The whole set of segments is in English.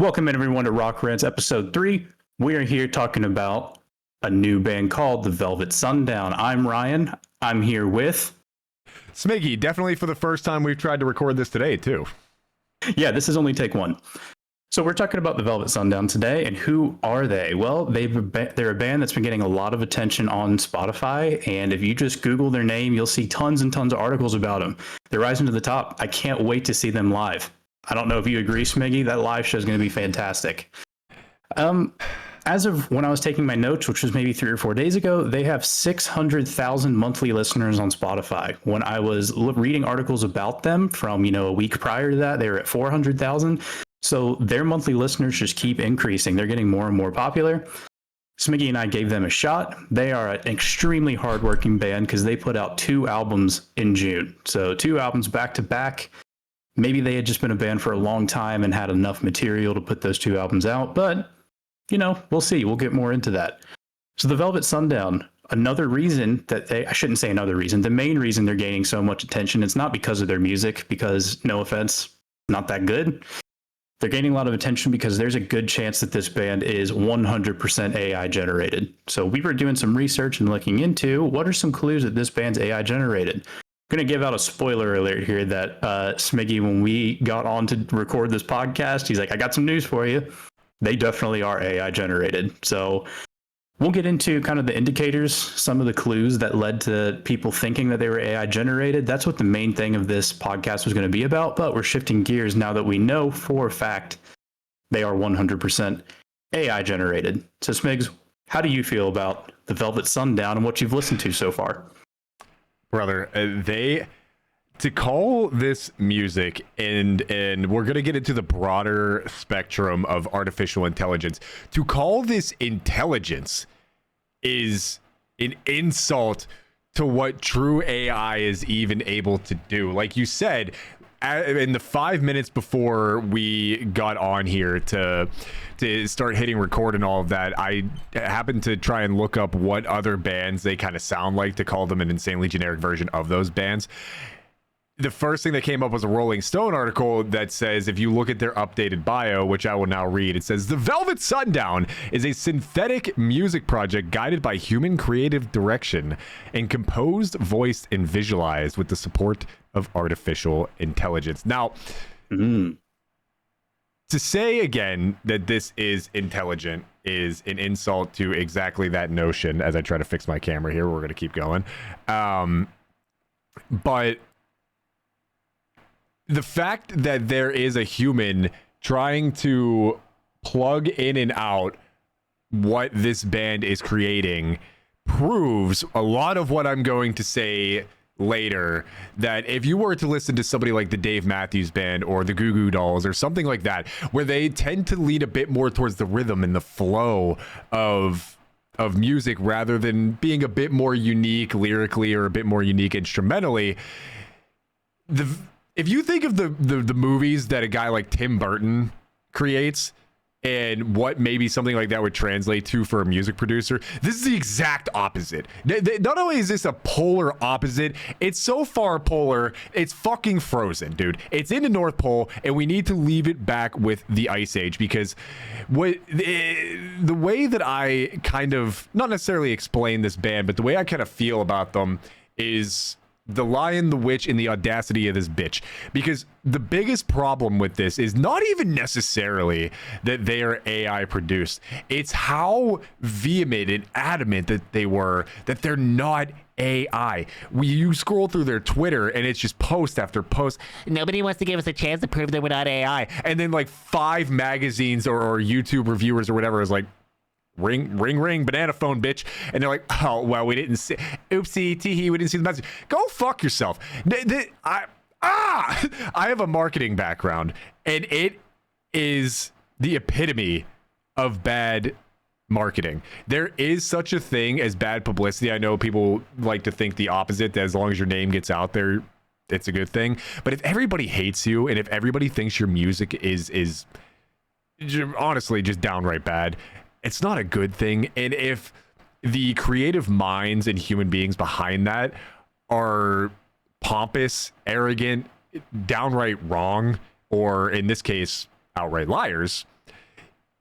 Welcome everyone to Rock Rants episode 3. We are here talking about a new band called the Velvet Sundown. I'm Ryan. I'm here with Smiggy. Definitely for the first time we've tried to record this today too. Yeah, this is only take one. So we're talking about the Velvet Sundown today, and who are they? Well, they're a band that's been getting a lot of attention on Spotify, and if you just Google their name, you'll see tons and tons of articles about them. They're rising to the top. I can't wait to see them live. I don't know if you agree, Smiggy. That live show is going to be fantastic. As of when I was taking my notes, which was maybe 3 or 4 days ago, they have 600,000 monthly listeners on Spotify. When I was reading articles about them from, a week prior to that, they were at 400,000. So their monthly listeners just keep increasing. They're getting more and more popular. Smiggy and I gave them a shot. They are an extremely hardworking band because they put out 2 albums in June. So 2 albums back to back. Maybe they had just been a band for a long time and had enough material to put those 2 albums out, but we'll see. We'll get more into that. So the Velvet Sundown, another reason that I shouldn't say another reason, the main reason they're gaining so much attention, it's not because of their music, because no offense, not that good. They're gaining a lot of attention because there's a good chance that this band is 100% AI generated. So we were doing some research and looking into what are some clues that this band's AI generated. I'm going to give out a spoiler alert here that Smiggy, when we got on to record this podcast, he's like, I got some news for you. They definitely are AI generated. So we'll get into kind of the indicators, some of the clues that led to people thinking that they were AI generated. That's what the main thing of this podcast was going to be about. But we're shifting gears now that we know for a fact they are 100% AI generated. So Smigs, how do you feel about the Velvet Sundown and what you've listened to so far? Brother, to call this music, and we're going to get into the broader spectrum of artificial intelligence, to call this intelligence is an insult to what true AI is even able to do. Like you said, in the 5 minutes before we got on here to start hitting record and all of that, I happened to try and look up what other bands they kind of sound like to call them an insanely generic version of those bands. The first thing that came up was a Rolling Stone article that says, if you look at their updated bio, which I will now read, it says, "The Velvet Sundown is a synthetic music project guided by human creative direction and composed, voiced, and visualized with the support of artificial intelligence." Now, to say again that this is intelligent is an insult to exactly that notion. As I try to fix my camera here, we're going to keep going. But the fact that there is a human trying to plug in and out what this band is creating proves a lot of what I'm going to say later, that if you were to listen to somebody like the Dave Matthews Band or the Goo Goo Dolls or something like that, where they tend to lean a bit more towards the rhythm and the flow of music rather than being a bit more unique lyrically or a bit more unique instrumentally, if you think of the movies that a guy like Tim Burton creates and what maybe something like that would translate to for a music producer, this is the exact opposite. Not only is this a polar opposite, it's so far polar, it's fucking frozen, dude. It's in the North Pole, and we need to leave it back with the Ice Age, because the way that I kind of, not necessarily explain this band, but the way I kind of feel about them is the Lion, the Witch, and the audacity of this bitch. Because the biggest problem with this is not even necessarily that they are AI produced. It's how vehement and adamant that they were that they're not AI. You scroll through their Twitter and it's just post after post. Nobody wants to give us a chance to prove that we're not AI. And then like 5 magazines or YouTube reviewers or whatever is like, ring, ring, ring, banana phone, bitch. And they're like, oh, well, we didn't see, oopsie, teehee, we didn't see the message. Go fuck yourself. I have a marketing background, and it is the epitome of bad marketing. There is such a thing as bad publicity. I know people like to think the opposite, that as long as your name gets out there, it's a good thing. But if everybody hates you, and if everybody thinks your music is honestly just downright bad, it's not a good thing. And if the creative minds and human beings behind that are pompous, arrogant, downright wrong, or in this case, outright liars,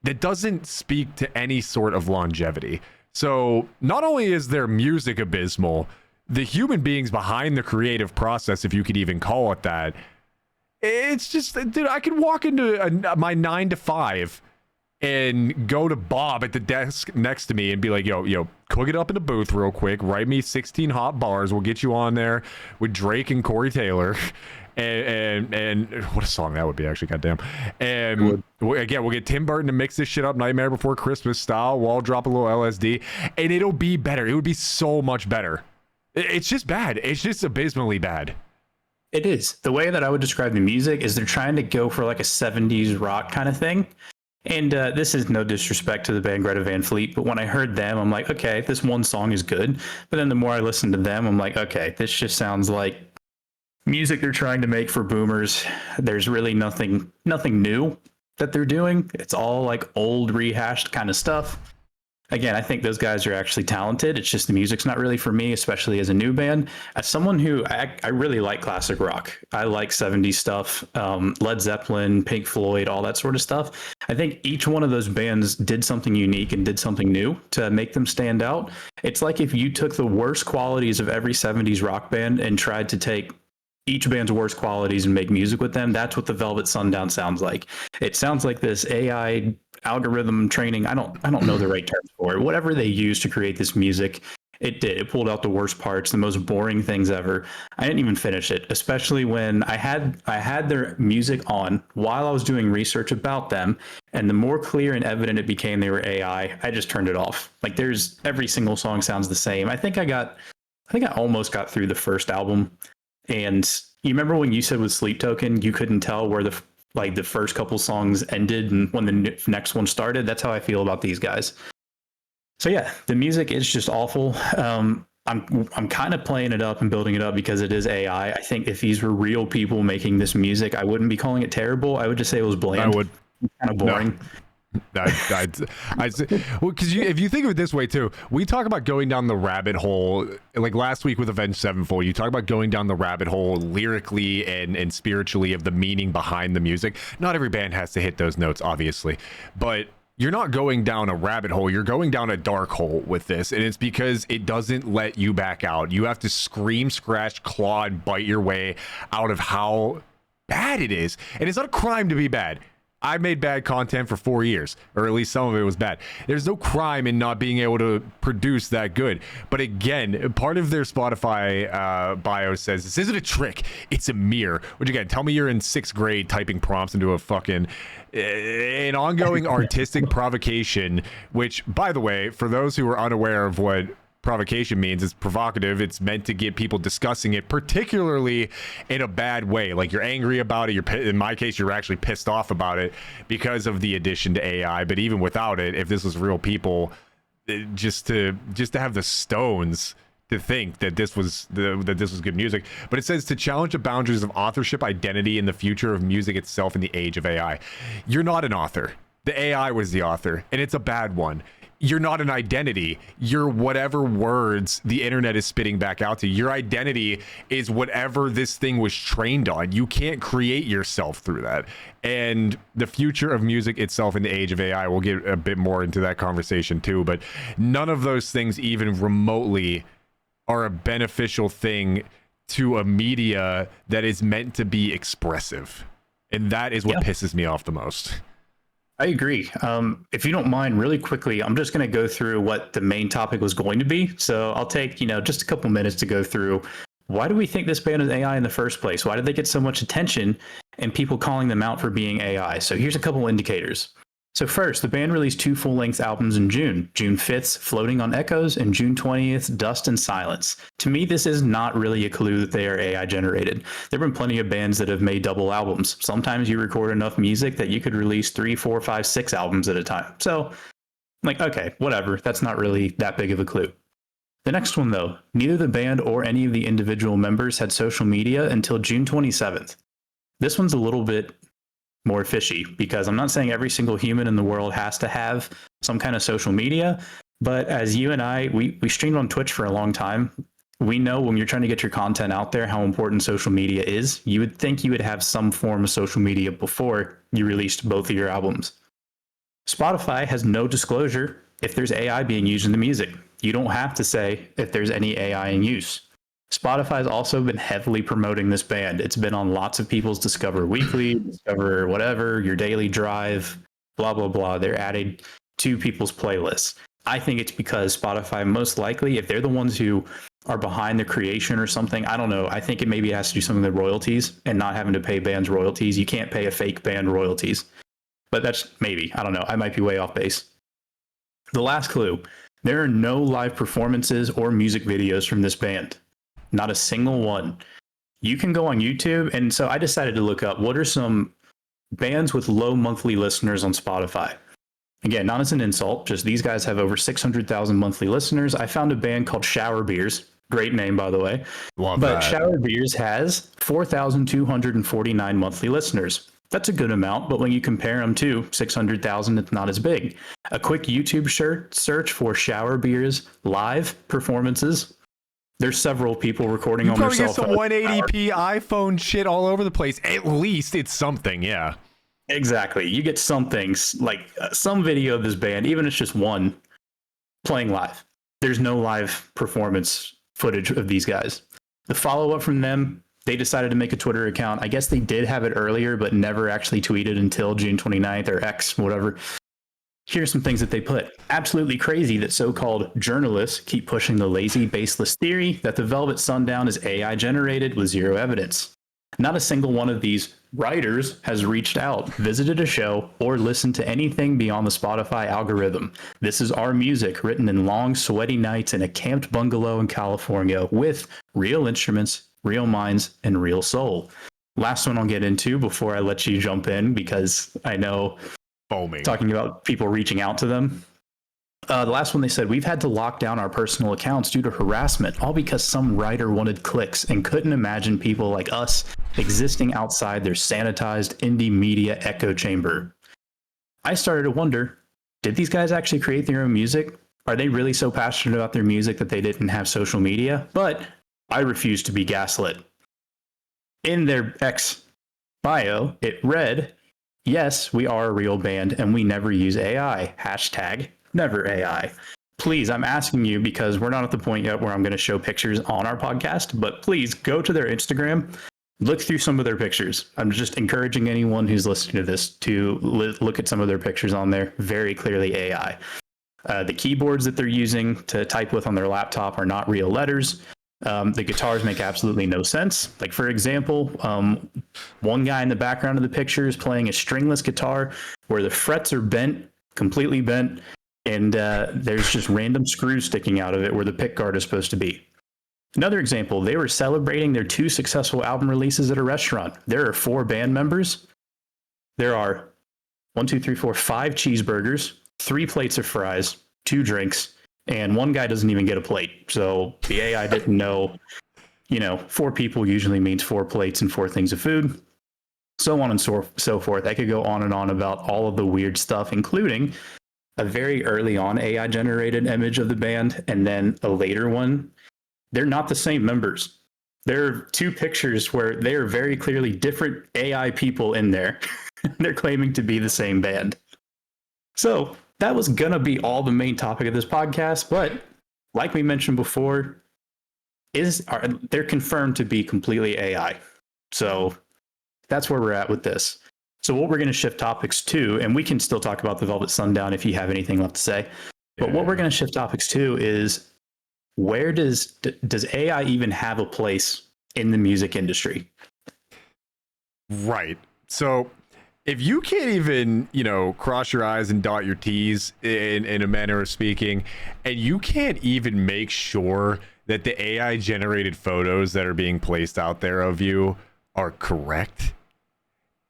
that doesn't speak to any sort of longevity. So not only is their music abysmal, the human beings behind the creative process, if you could even call it that, it's just, dude, I could walk into my 9 to 5 and go to Bob at the desk next to me and be like, yo, cook it up in the booth real quick. Write me 16 hot bars. We'll get you on there with Drake and Corey Taylor. And what a song that would be, actually, goddamn. And we'll get Tim Burton to mix this shit up Nightmare Before Christmas style. We'll all drop a little LSD and it'll be better. It would be so much better. It's just bad. It's just abysmally bad. It is. The way that I would describe the music is they're trying to go for like a 70s rock kind of thing. And this is no disrespect to the band Greta Van Fleet, but when I heard them, I'm like, okay, this one song is good. But then the more I listen to them, I'm like, okay, this just sounds like music they're trying to make for boomers. There's really nothing new that they're doing. It's all like old rehashed kind of stuff. Again, I think those guys are actually talented. It's just the music's not really for me, especially as a new band. As someone who I really like classic rock. I like 70s stuff, Led Zeppelin, Pink Floyd, all that sort of stuff. I think each one of those bands did something unique and did something new to make them stand out. It's like if you took the worst qualities of every 70s rock band and tried to take each band's worst qualities and make music with them. That's what the Velvet Sundown sounds like. It sounds like this AI algorithm training. I don't know the right terms for it. Whatever they used to create this music, it did. It pulled out the worst parts, the most boring things ever. I didn't even finish it, especially when I had their music on while I was doing research about them. And the more clear and evident it became they were AI, I just turned it off. Like every single song sounds the same. I think I almost got through the first album. And you remember when you said with Sleep Token, you couldn't tell where the first couple songs ended and when the next one started? That's how I feel about these guys. So yeah, the music is just awful. I'm kind of playing it up and building it up because it is AI. I think if these were real people making this music, I wouldn't be calling it terrible. I would just say it was bland. I would. Kind of boring. No. Because if you think of it this way too, we talk about going down the rabbit hole. Like last week with Avenged Sevenfold, you talk about going down the rabbit hole lyrically and spiritually of the meaning behind the music. Not every band has to hit those notes, obviously, but you're not going down a rabbit hole. You're going down a dark hole with this, and it's because it doesn't let you back out. You have to scream, scratch, claw, and bite your way out of how bad it is. And it's not a crime to be bad. I made bad content for 4 years, or at least some of it was bad. There's no crime in not being able to produce that good. But again, part of their Spotify bio says, this isn't a trick, it's a mirror. Which again, tell me you're in 6th grade typing prompts into a fucking an ongoing artistic provocation, which, by the way, for those who are unaware of what provocation means, it's provocative. It's meant to get people discussing it, particularly in a bad way. Like you're angry about it. In my case, you're actually pissed off about it because of the addition to AI. But even without it, if this was real people, just to have the stones to think that this was good music. But it says to challenge the boundaries of authorship, identity, and the future of music itself in the age of AI. You're not an author. The AI was the author, and it's a bad one. You're not an identity. You're whatever words the internet is spitting back out to you. Your identity is whatever this thing was trained on. You can't create yourself through that. And the future of music itself in the age of AI, we'll get a bit more into that conversation too, but none of those things even remotely are a beneficial thing to a media that is meant to be expressive. And that is what pisses me off the most. I agree. If you don't mind, really quickly, I'm just going to go through what the main topic was going to be. So I'll take, just a couple minutes to go through why do we think this band is AI in the first place? Why did they get so much attention and people calling them out for being AI? So here's a couple indicators. So first, the band released 2 full-length albums in June. June 5th, Floating on Echoes, and June 20th, Dust and Silence. To me, this is not really a clue that they are AI generated. There have been plenty of bands that have made double albums. Sometimes you record enough music that you could release 3, 4, 5, 6 albums at a time. So, okay, whatever. That's not really that big of a clue. The next one, though, neither the band or any of the individual members had social media until June 27th. This one's a little bit more fishy because I'm not saying every single human in the world has to have some kind of social media, but as you and I, we streamed on Twitch for a long time. We know when you're trying to get your content out there how important social media is. You would think you would have some form of social media before you released both of your albums. Spotify has no disclosure if there's AI being used in the music. You don't have to say if there's any AI in use. Spotify has also been heavily promoting this band. It's been on lots of people's Discover Weekly, Discover whatever, your daily drive, blah, blah, blah. They're adding to people's playlists. I think it's because Spotify, most likely, if they're the ones who are behind the creation or something, I don't know. I think it maybe has to do something with royalties and not having to pay bands royalties. You can't pay a fake band royalties. But that's maybe, I don't know. I might be way off base. The last clue, there are no live performances or music videos from this band. Not a single one. You can go on YouTube. And so I decided to look up what are some bands with low monthly listeners on Spotify. Again, not as an insult, just these guys have over 600,000 monthly listeners. I found a band called Shower Beers. Great name, by the way. Love but that. Shower Beers has 4,249 monthly listeners. That's a good amount, but when you compare them to 600,000, it's not as big. A quick YouTube search for Shower Beers live performances. There's several people recording on their cell phone. You probably get some 180p iPhone shit all over the place. At least it's something, yeah. Exactly. You get something like some video of this band, even if it's just one, playing live. There's no live performance footage of these guys. The follow-up from them, they decided to make a Twitter account. I guess they did have it earlier, but never actually tweeted until June 29th or X, whatever. Here's some things that they put. Absolutely crazy that so-called journalists keep pushing the lazy, baseless theory that the Velvet Sundown is AI generated with zero evidence. Not a single one of these writers has reached out, visited a show, or listened to anything beyond the Spotify algorithm. This is our music written in long, sweaty nights in a camped bungalow in California with real instruments, real minds, and real soul. Last one I'll get into before I let you jump in, because I know Foaming. Talking about people reaching out to them. The last one, they said, we've had to lock down our personal accounts due to harassment, all because some writer wanted clicks and couldn't imagine people like us existing outside their sanitized indie media echo chamber. I started to wonder, did these guys actually create their own music? Are they really so passionate about their music that they didn't have social media? But I refuse to be gaslit. In their X bio, it read, yes, we are a real band and we never use AI. Hashtag never AI. Please, I'm asking you, because we're not at the point yet where I'm going to show pictures on our podcast, but please go to their Instagram, look through some of their pictures. I'm just encouraging anyone who's listening to this to look at some of their pictures on there. Very clearly AI. The keyboards that they're using to type with on their laptop are not real letters. The guitars make absolutely no sense. Like, for example, one guy in the background of the picture is playing a stringless guitar where the frets are bent, completely bent, and there's just random screws sticking out of it where the pick guard is supposed to be. Another example, they were celebrating their 2 successful album releases at a restaurant. There are 4 band members. There are 5 cheeseburgers, 3 plates of fries, 2 drinks, and one guy doesn't even get a plate. So the AI didn't know, 4 people usually means 4 plates and 4 things of food, so on and so forth. I could go on and on about all of the weird stuff, including a very early on AI generated image of the band, and then a later one. They're not the same members. There are 2 pictures where they are very clearly different AI people in there. They're claiming to be the same band. So that was going to be all the main topic of this podcast. But like we mentioned before, they're confirmed to be completely AI. So that's where we're at with this. So what we're going to shift topics to, and we can still talk about the Velvet Sundown if you have anything left to say, but what we're going to shift topics to is, where does AI even have a place in the music industry? Right. So if you can't even, cross your I's and dot your T's in a manner of speaking, and you can't even make sure that the AI generated photos that are being placed out there of you are correct.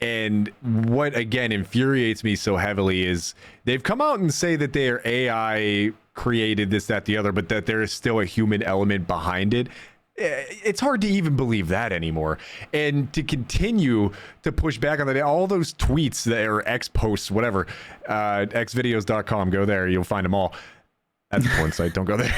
And what, again, infuriates me so heavily is they've come out and say that their AI created this, that, the other, but that there is still a human element behind it. It's hard to even believe that anymore. And to continue to push back on that, all those tweets that are X posts, whatever, xvideos.com, go there, you'll find them all. That's a porn site. Don't go there.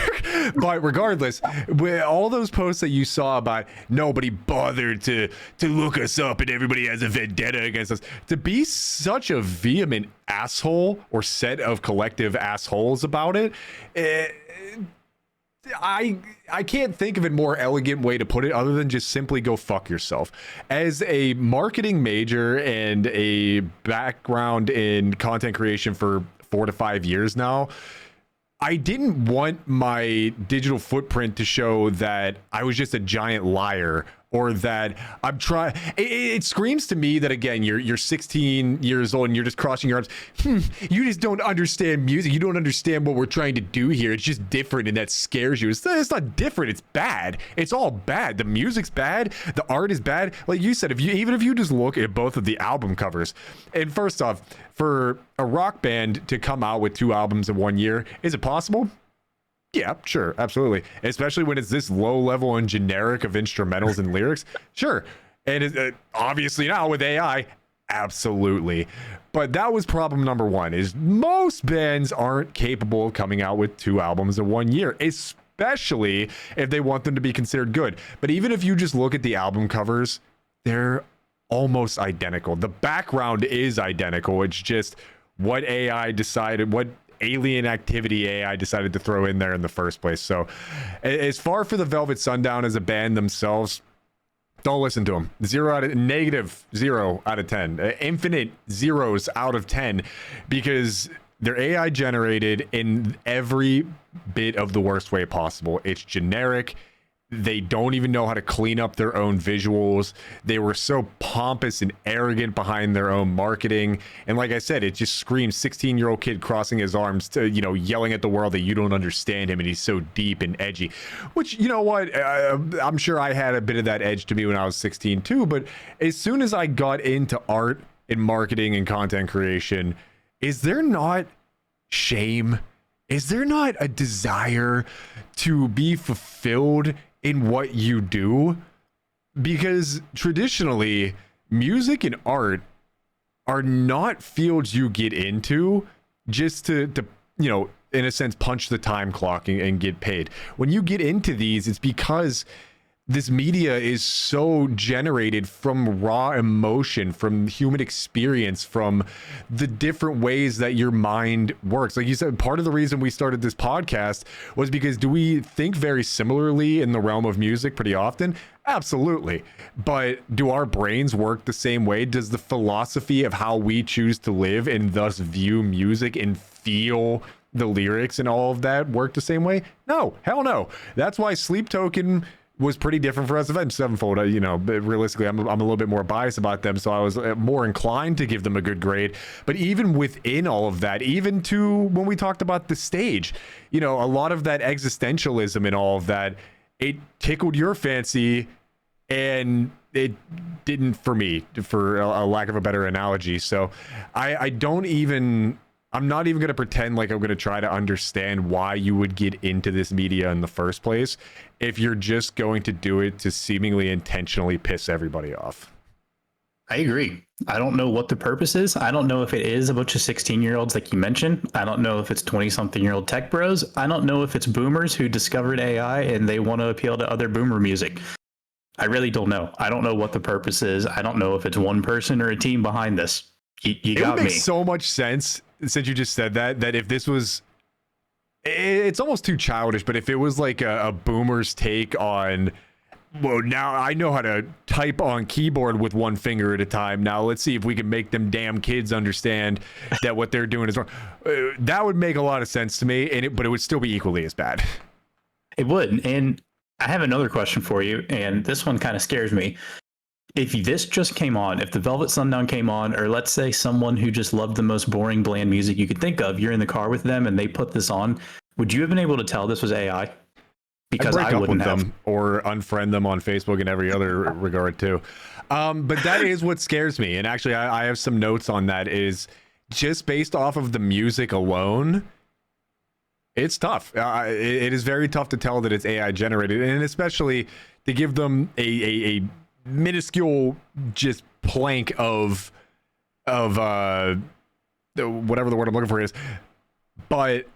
But regardless, with all those posts that you saw about nobody bothered to look us up and everybody has a vendetta against us, to be such a vehement asshole or set of collective assholes about it, I can't think of a more elegant way to put it other than just simply go fuck yourself. As a marketing major and a background in content creation for 4 to 5 years now, I didn't want my digital footprint to show that I was just a giant liar, or that I'm trying. It screams to me that, again, you're 16 years old and you're just crossing your arms. You just don't understand music. You don't understand what we're trying to do here. It's just different, and that scares you. It's not different. It's bad. It's all bad. The music's bad. The art is bad. Like you said, even if you just look at both of the album covers, and first off, for a rock band to come out with 2 albums in 1 year, is it possible? Yeah, sure, absolutely. Especially when it's this low level and generic of instrumentals and lyrics. Sure. And obviously now with AI, absolutely. But that was problem number 1, is most bands aren't capable of coming out with 2 albums in 1 year, especially if they want them to be considered good. But even if you just look at the album covers, they're almost identical. The background is identical. It's just what AI decided, what alien activity AI decided to throw in there in the first place. So as far for the Velvet Sundown as a band themselves, don't listen to them. -0 out of 10, infinite zeros out of 10, because they're AI generated in every bit of the worst way possible. It's generic. They don't even know how to clean up their own visuals. They were so pompous and arrogant behind their own marketing. And like I said, it just screams 16-year-old kid crossing his arms to, yelling at the world that you don't understand him and he's so deep and edgy. Which, you know what? I'm sure I had a bit of that edge to me when I was 16 too. But as soon as I got into art and marketing and content creation, is there not shame? Is there not a desire to be fulfilled in what you do? Because traditionally, music and art are not fields you get into just to in a sense, punch the time clock and get paid. When you get into these, it's because this media is so generated from raw emotion, from human experience, from the different ways that your mind works. Like you said, part of the reason we started this podcast was because, do we think very similarly in the realm of music pretty often? Absolutely. But do our brains work the same way? Does the philosophy of how we choose to live and thus view music and feel the lyrics and all of that work the same way? No, hell no. That's why Sleep Token was pretty different for us. Avenged Sevenfold, but realistically, I'm a little bit more biased about them, so I was more inclined to give them a good grade. But even within all of that, even to when we talked about the stage, a lot of that existentialism and all of that, it tickled your fancy, and it didn't for me, for a lack of a better analogy. So I'm not even going to pretend like I'm going to try to understand why you would get into this media in the first place if you're just going to do it to seemingly intentionally piss everybody off. I agree. I don't know what the purpose is. I don't know if it is a bunch of 16-year-olds like you mentioned. I don't know if it's 20-something-year-old tech bros. I don't know if it's boomers who discovered AI and they want to appeal to other boomer music. I really don't know. I don't know what the purpose is. I don't know if it's one person or a team behind this. You got me. It would make so much sense, since you just said that if this was, it's almost too childish, but if it was like a boomer's take on, well, now I know how to type on keyboard with one finger at a time. Now let's see if we can make them damn kids understand that what they're doing is wrong. That would make a lot of sense to me, but it would still be equally as bad. It would. And I have another question for you, and this one kind of scares me. If this just came on, if the Velvet Sundown came on, or let's say someone who just loved the most boring, bland music you could think of, you're in the car with them and they put this on, would you have been able to tell this was AI? Because I wouldn't have. Them or unfriend them on Facebook and every other regard too. But that is what scares me. And actually, I have some notes on that. Is just based off of the music alone, it's tough. It is very tough to tell that it's AI generated, and especially to give them a minuscule just plank of whatever the word I'm looking for is. But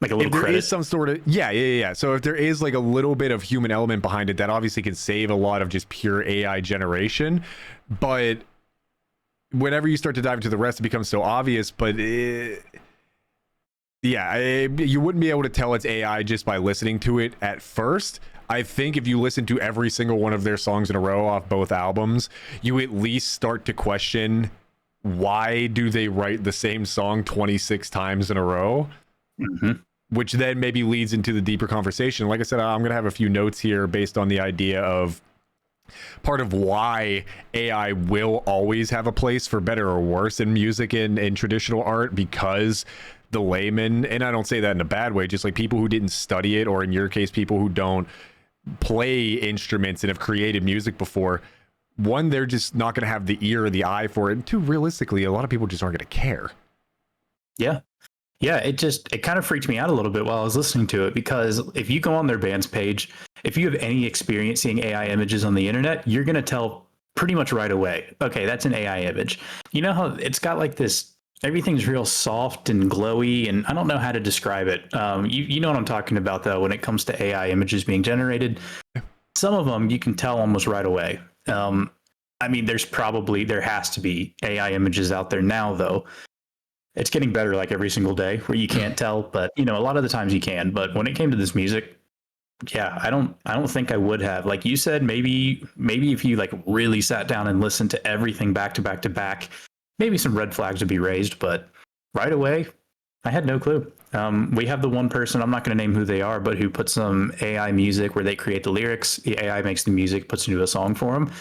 Like a if little there credit. is some sort of yeah. So if there is like a little bit of human element behind it, that obviously can save a lot of just pure AI generation. But whenever you start to dive into the rest, it becomes so obvious. But you wouldn't be able to tell it's AI just by listening to it at first. I think if you listen to every single one of their songs in a row off both albums, you at least start to question, why do they write the same song 26 times in a row? Mm-hmm. Which then maybe leads into the deeper conversation. Like I said, I'm going to have a few notes here based on the idea of part of why AI will always have a place, for better or worse, in music and traditional art, because the layman, and I don't say that in a bad way, just like people who didn't study it, or in your case, people who don't play instruments and have created music before, one, they're just not going to have the ear or the eye for it. And two, realistically, a lot of people just aren't going to care. Yeah. Yeah, it kind of freaked me out a little bit while I was listening to it, because if you go on their band's page, if you have any experience seeing AI images on the internet, you're going to tell pretty much right away, okay, that's an AI image. You know how it's got like this, everything's real soft and glowy, and I don't know how to describe it. You know what I'm talking about, though, when it comes to AI images being generated. Some of them you can tell almost right away. I mean, there has to be AI images out there now, though. It's getting better like every single day where you can't tell, but a lot of the times you can. But when it came to this music, yeah, I don't think I would have. Like you said, maybe if you like really sat down and listened to everything back to back to back, maybe some red flags would be raised. But right away, I had no clue. We have the one person, I'm not going to name who they are, but who puts some AI music where they create the lyrics, the AI makes the music, puts into a song for them.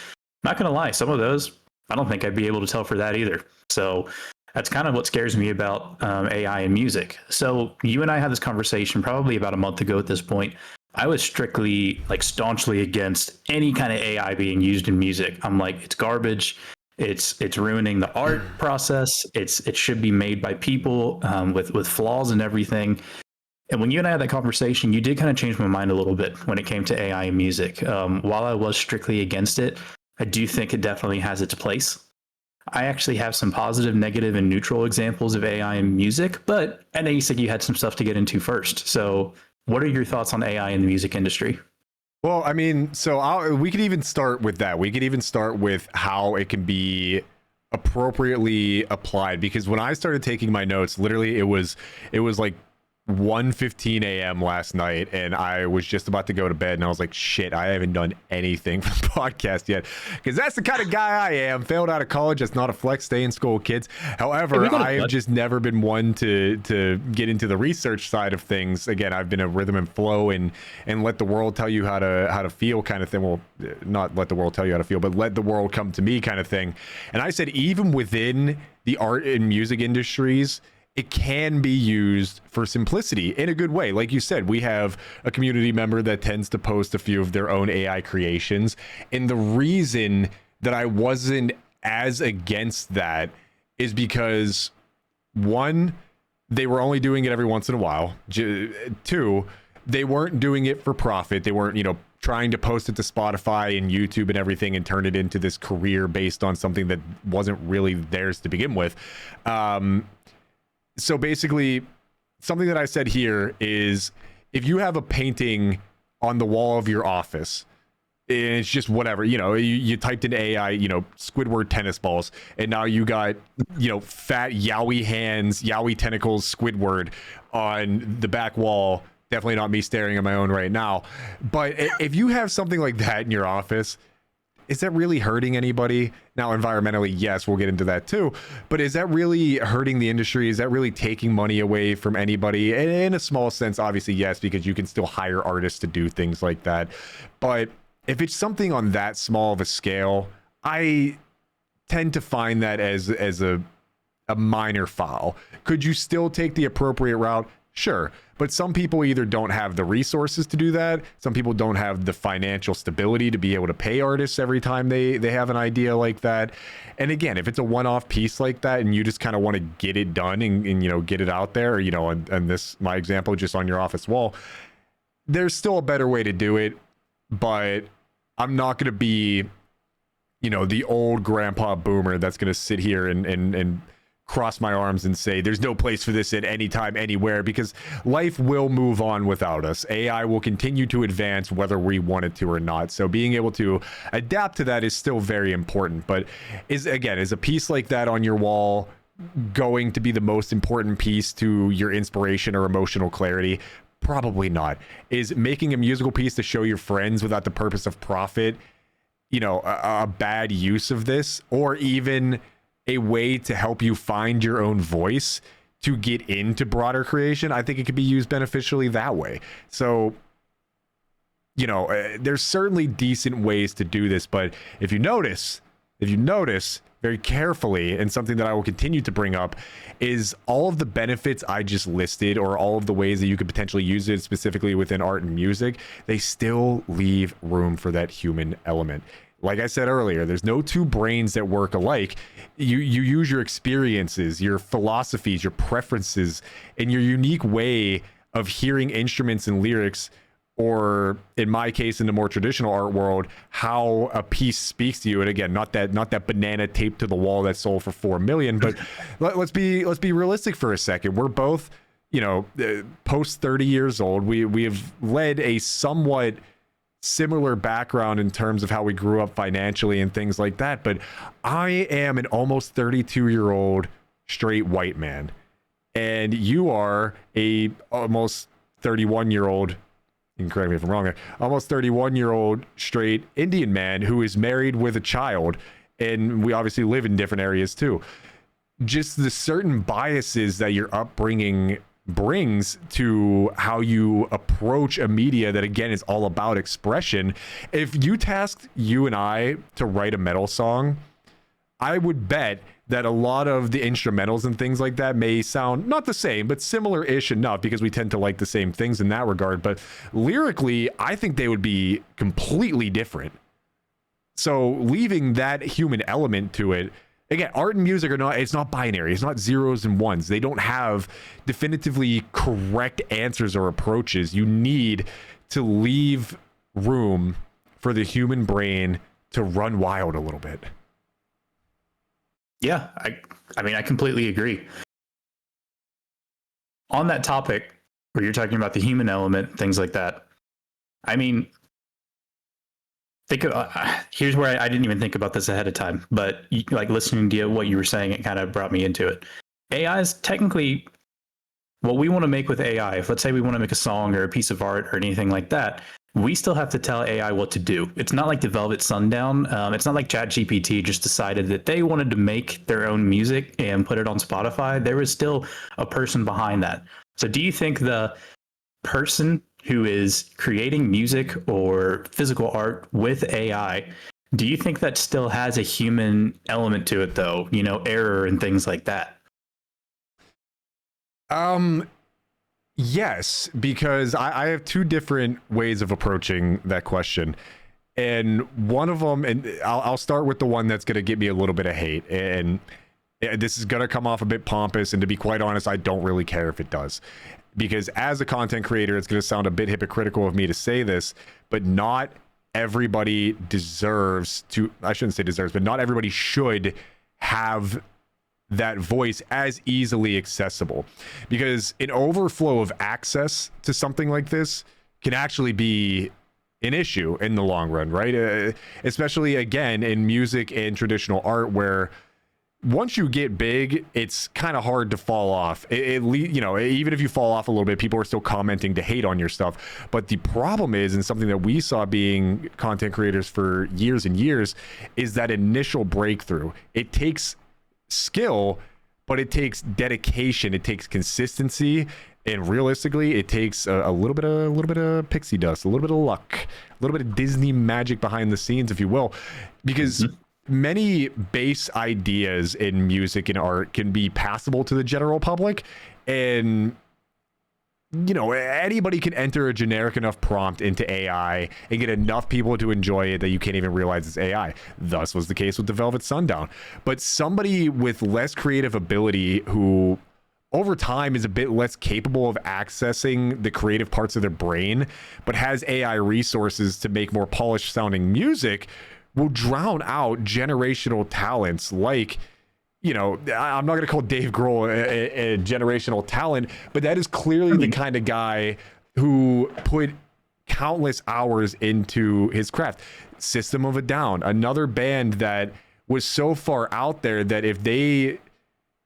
Not going to lie, some of those, I don't think I'd be able to tell for that either. So that's kind of what scares me about AI and music. So you and I had this conversation probably about a month ago at this point. I was strictly, like, staunchly against any kind of AI being used in music. I'm like, it's garbage. It's ruining the art process. It should be made by people with flaws and everything. And when you and I had that conversation, you did kind of change my mind a little bit when it came to AI and music. While I was strictly against it, I do think it definitely has its place. I actually have some positive, negative, and neutral examples of AI in music, but I know you said you had some stuff to get into first. So what are your thoughts on AI in the music industry? Well, I mean, so we could even start with that. We could even start with how it can be appropriately applied, because when I started taking my notes, literally it was like 1:15 a.m. last night, and I was just about to go to bed, and I was like, shit, I haven't done anything for the podcast yet, because that's the kind of guy I am. Failed out of college. That's not a flex. Stay in school, kids. However, I have just never been one to get into the research side of things. Again, I've been a rhythm and flow and let the world tell you how to feel kind of thing. Well, not let the world tell you how to feel, but let the world come to me kind of thing. And I said, even within the art and music industries, it can be used for simplicity in a good way. Like you said, we have a community member that tends to post a few of their own AI creations. And the reason that I wasn't as against that is because, one, they were only doing it every once in a while. Two, they weren't doing it for profit. They weren't, trying to post it to Spotify and YouTube and everything and turn it into this career based on something that wasn't really theirs to begin with. So basically, something that I said here is, if you have a painting on the wall of your office, and it's just whatever, you typed in AI, Squidward tennis balls, and now you got, fat yowie hands, yowie tentacles, Squidward on the back wall. Definitely not me staring at my own right now. But if you have something like that in your office, is that really hurting anybody? Now, environmentally, yes, we'll get into that too. But is that really hurting the industry? Is that really taking money away from anybody? And in a small sense, obviously, yes, because you can still hire artists to do things like that. But if it's something on that small of a scale, I tend to find that as a minor foul. Could you still take the appropriate route? Sure. But some people either don't have the resources to do that. Some people don't have the financial stability to be able to pay artists every time they have an idea like that. And again, if it's a one-off piece like that and you just kind of want to get it done and get it out there, and this, my example, just on your office wall, there's still a better way to do it. But I'm not going to be, the old grandpa boomer that's going to sit here and cross my arms and say there's no place for this at any time, anywhere, because life will move on without us. AI will continue to advance whether we want it to or not. So being able to adapt to that is still very important. But is a piece like that on your wall going to be the most important piece to your inspiration or emotional clarity? Probably not. Is making a musical piece to show your friends without the purpose of profit, a bad use of this, or even a way to help you find your own voice to get into broader creation? I think it could be used beneficially that way. So, there's certainly decent ways to do this, but if you notice very carefully, and something that I will continue to bring up, is all of the benefits I just listed, or all of the ways that you could potentially use it specifically within art and music, they still leave room for that human element. Like I said earlier, there's no two brains that work alike. You use your experiences, your philosophies, your preferences, and your unique way of hearing instruments and lyrics, or in my case, in the more traditional art world, how a piece speaks to you. And again, not that banana taped to the wall that sold for $4 million, but let's be realistic for a second. We're both, post 30 years old. We have led a somewhat similar background in terms of how we grew up financially and things like that. But I am an almost 32-year-old straight white man, and you are a almost 31-year-old, you can correct me if I'm wrong there, almost 31-year-old straight Indian man who is married with a child, and we obviously live in different areas too. Just the certain biases that your upbringing brings to how you approach a media that, again, is all about expression. If you tasked you and I to write a metal song, I would bet that a lot of the instrumentals and things like that may sound not the same, but similar-ish enough, because we tend to like the same things in that regard. But lyrically, I think they would be completely different. So leaving that human element to it, again, art and music it's not binary. It's not zeros and ones. They don't have definitively correct answers or approaches. You need to leave room for the human brain to run wild a little bit. Yeah, I mean, I completely agree. On that topic, where you're talking about the human element, things like that, I mean, here's where I didn't even think about this ahead of time, but like listening to what you were saying, it kind of brought me into it. AI is technically what we want to make with AI. If let's say we want to make a song or a piece of art or anything like that, we still have to tell AI what to do. It's not like the Velvet Sundown. It's not like ChatGPT just decided that they wanted to make their own music and put it on Spotify. There was still a person behind that. So do you think the person who is creating music or physical art with AI, do you think that still has a human element to it, though? Error and things like that? Yes, because I have two different ways of approaching that question. And one of them, and I'll start with the one that's going to get me a little bit of hate. And this is going to come off a bit pompous. And to be quite honest, I don't really care if it does. Because as a content creator, it's going to sound a bit hypocritical of me to say this, but not everybody deserves to, I shouldn't say deserves, but not everybody should have that voice as easily accessible, because an overflow of access to something like this can actually be an issue in the long run, right? Especially, again, in music and traditional art, where once you get big, it's kind of hard to fall off. Even if you fall off a little bit, people are still commenting to hate on your stuff. But the problem is, and something that we saw being content creators for years and years, is that initial breakthrough. It takes skill, but it takes dedication, it takes consistency, and realistically, it takes a little bit of pixie dust, a little bit of luck, a little bit of Disney magic behind the scenes, if you will, because many base ideas in music and art can be passable to the general public, and anybody can enter a generic enough prompt into AI and get enough people to enjoy it that you can't even realize it's AI. Thus was the case with the Velvet Sundown. But somebody with less creative ability, who over time is a bit less capable of accessing the creative parts of their brain, but has AI resources to make more polished sounding music, will drown out generational talents like you know, I'm not going to call Dave Grohl a generational talent, but that is clearly the kind of guy who put countless hours into his craft. System of a Down, another band that was so far out there that if they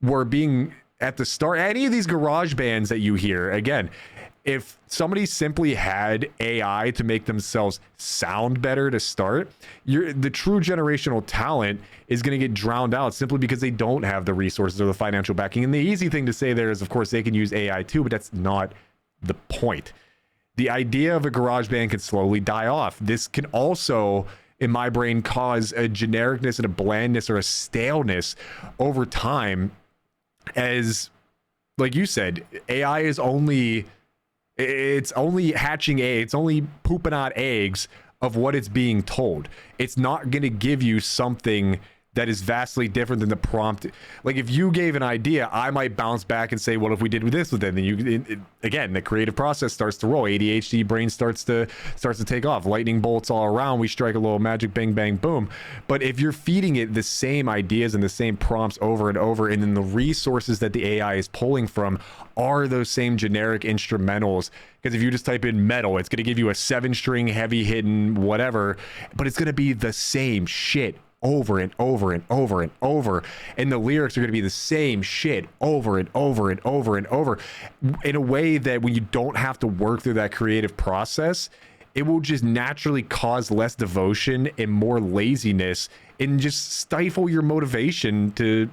were being at the start, any of these garage bands that you hear, again, if somebody simply had AI to make themselves sound better to start, the true generational talent is going to get drowned out simply because they don't have the resources or the financial backing. And the easy thing to say there is, of course, they can use AI too, but that's not the point. The idea of a garage band can slowly die off. This can also, in my brain, cause a genericness and a blandness or a staleness over time. As, like you said, AI is only hatching eggs, it's only pooping out eggs of what it's being told. It's not going to give you something that is vastly different than the prompt. Like if you gave an idea, I might bounce back and say, well, if we did this with it, then again, the creative process starts to roll. ADHD brain starts to take off. Lightning bolts all around. We strike a little magic, bang, bang, boom. But if you're feeding it the same ideas and the same prompts over and over, and then the resources that the AI is pulling from are those same generic instrumentals, because if you just type in metal, it's going to give you a 7-string heavy hitting whatever, but it's going to be the same shit over and over and over and over, and the lyrics are going to be the same shit over and over and over and over, in a way that when you don't have to work through that creative process, it will just naturally cause less devotion and more laziness, and just stifle your motivation to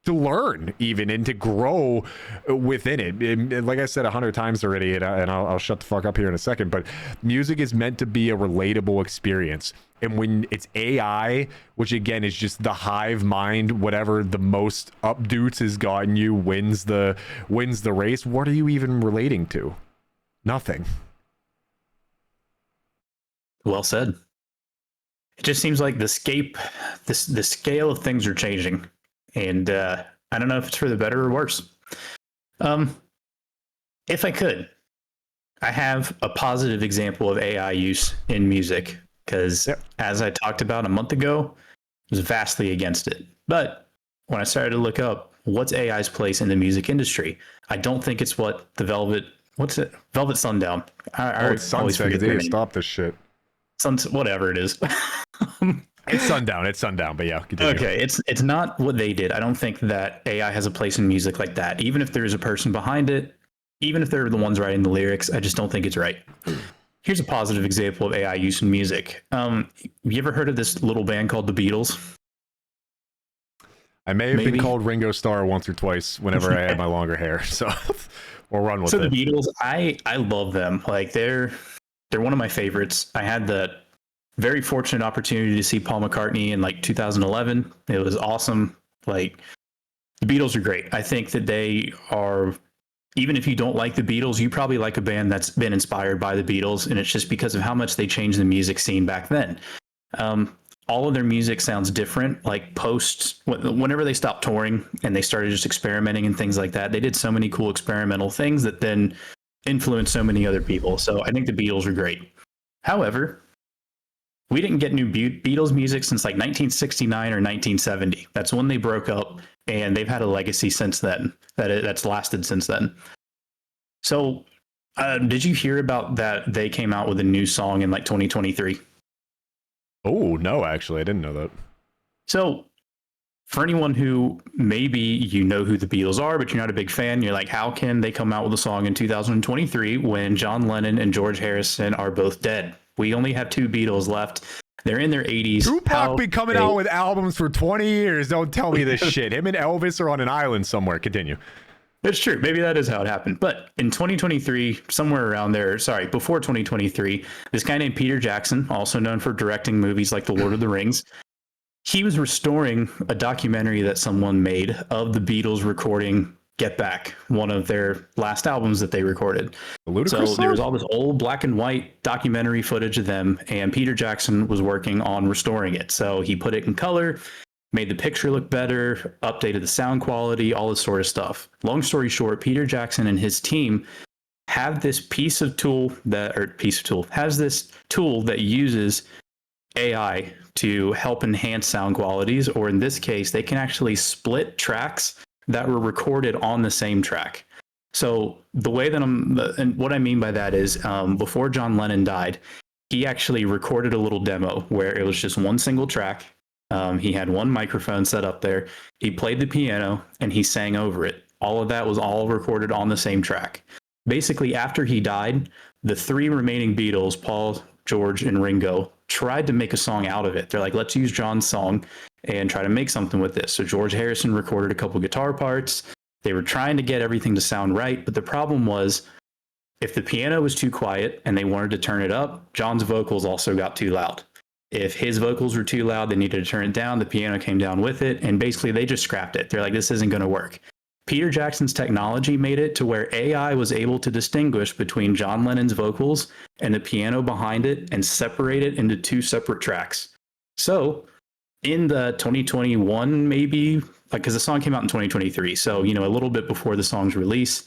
learn even and to grow within it. And like I said 100 times already, and I'll shut the fuck up here in a second, but music is meant to be a relatable experience. And when it's AI, which again is just the hive mind, whatever the most updates has gotten you wins the race, what are you even relating to? Nothing. Well said. It just seems like the scale of things are changing. And I don't know if it's for the better or worse. If I could, I have a positive example of AI use in music, because as I talked about a month ago, I was vastly against it. But when I started to look up what's AI's place in the music industry, I don't think it's what the Velvet Sundown. It's Sunset. They stop this shit. Whatever it is. It's Sundown, but yeah, continue. Okay, it's not what they did. I don't think that AI has a place in music like that. Even if there's a person behind it, even if they're the ones writing the lyrics, I just don't think it's right. Here's a positive example of AI use in music. Have you ever heard of this little band called the Beatles? I may have been called Ringo Starr once or twice whenever I had my longer hair, so we'll run with it. So the Beatles, I love them. Like they're one of my favorites. I had the very fortunate opportunity to see Paul McCartney in like 2011. It was awesome. Like the Beatles are great. I think that they are, even if you don't like the Beatles, you probably like a band that's been inspired by the Beatles, and it's just because of how much they changed the music scene back then. All of their music sounds different, like whenever they stopped touring and they started just experimenting and things like that, they did so many cool experimental things that then influenced so many other people. So I think the Beatles are great. However, we didn't get new Beatles music since like 1969 or 1970. That's when they broke up, and they've had a legacy since then that's lasted since then. So did you hear about that they came out with a new song in like 2023? Oh, no, actually, I didn't know that. So for anyone who maybe you know who the Beatles are, but you're not a big fan, you're like, how can they come out with a song in 2023 when John Lennon and George Harrison are both dead? We only have 2 Beatles left. They're in their 80s. Tupac been coming out with albums for 20 years. Don't tell me this shit. Him and Elvis are on an island somewhere. Continue. It's true. Maybe that is how it happened. But in 2023, somewhere around there, before 2023, this guy named Peter Jackson, also known for directing movies like The Lord of the Rings, he was restoring a documentary that someone made of the Beatles recording Get Back, one of their last albums that they recorded. So there was all this old black and white documentary footage of them, and Peter Jackson was working on restoring it. So he put it in color, made the picture look better, updated the sound quality, all this sort of stuff. Long story short, Peter Jackson and his team have this tool that uses AI to help enhance sound qualities, or in this case, they can actually split tracks that were recorded on the same track. So the way that and what I mean by that is, before John Lennon died, he actually recorded a little demo where it was just one single track. He had one microphone set up there. He played the piano and he sang over it. All of that was all recorded on the same track. Basically, after he died, the three remaining Beatles, Paul, George, and Ringo, tried to make a song out of it. They're like, let's use John's song and try to make something with this. So George Harrison recorded a couple guitar parts. They were trying to get everything to sound right, but the problem was if the piano was too quiet and they wanted to turn it up, John's vocals also got too loud. If his vocals were too loud, they needed to turn it down. The piano came down with it, and basically they just scrapped it. They're like, this isn't going to work. Peter Jackson's technology made it to where AI was able to distinguish between John Lennon's vocals and the piano behind it and separate it into two separate tracks. So in the 2021, maybe, because the song came out in 2023, so, a little bit before the song's release,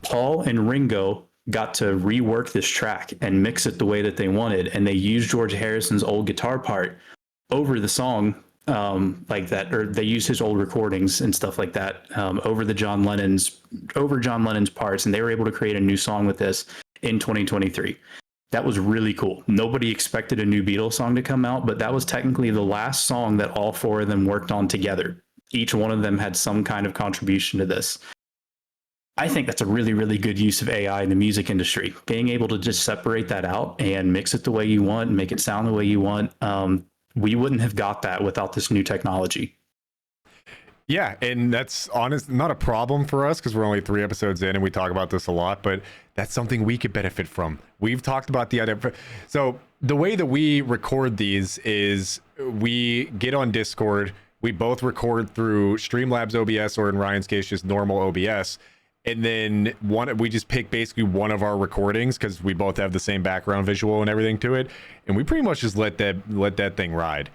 Paul and Ringo got to rework this track and mix it the way that they wanted. And they used George Harrison's old guitar part over the song, like that, or they used his old recordings and stuff like that, over John Lennon's parts. And they were able to create a new song with this in 2023. That was really cool. Nobody expected a new Beatles song to come out, but that was technically the last song that all four of them worked on together. Each one of them had some kind of contribution to this. I think that's a really, really good use of AI in the music industry. Being able to just separate that out and mix it the way you want and make it sound the way you want. We wouldn't have got that without this new technology. Yeah, and that's not a problem for us because we're only 3 episodes in and we talk about this a lot, but that's something we could benefit from. We've talked about the idea. So the way that we record these is we get on Discord. We both record through Streamlabs OBS, or in Ryan's case, just normal OBS. And then we just pick basically one of our recordings because we both have the same background visual and everything to it. And we pretty much just let that thing ride.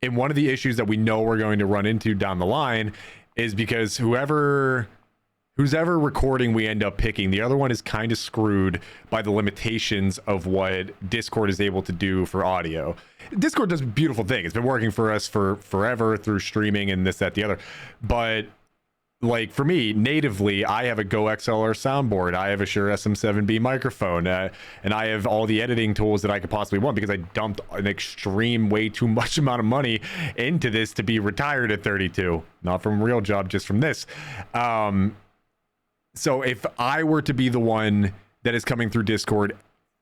And one of the issues that we know we're going to run into down the line is because whoever recording we end up picking, the other one is kind of screwed by the limitations of what Discord is able to do for audio. Discord does a beautiful thing. It's been working for us for forever through streaming and this, that, the other. But like for me, natively, I have a Go XLR soundboard. I have a Shure SM7B microphone, and I have all the editing tools that I could possibly want because I dumped an extreme, way too much amount of money into this to be retired at 32. Not from a real job, just from this. So if I were to be the one that is coming through Discord,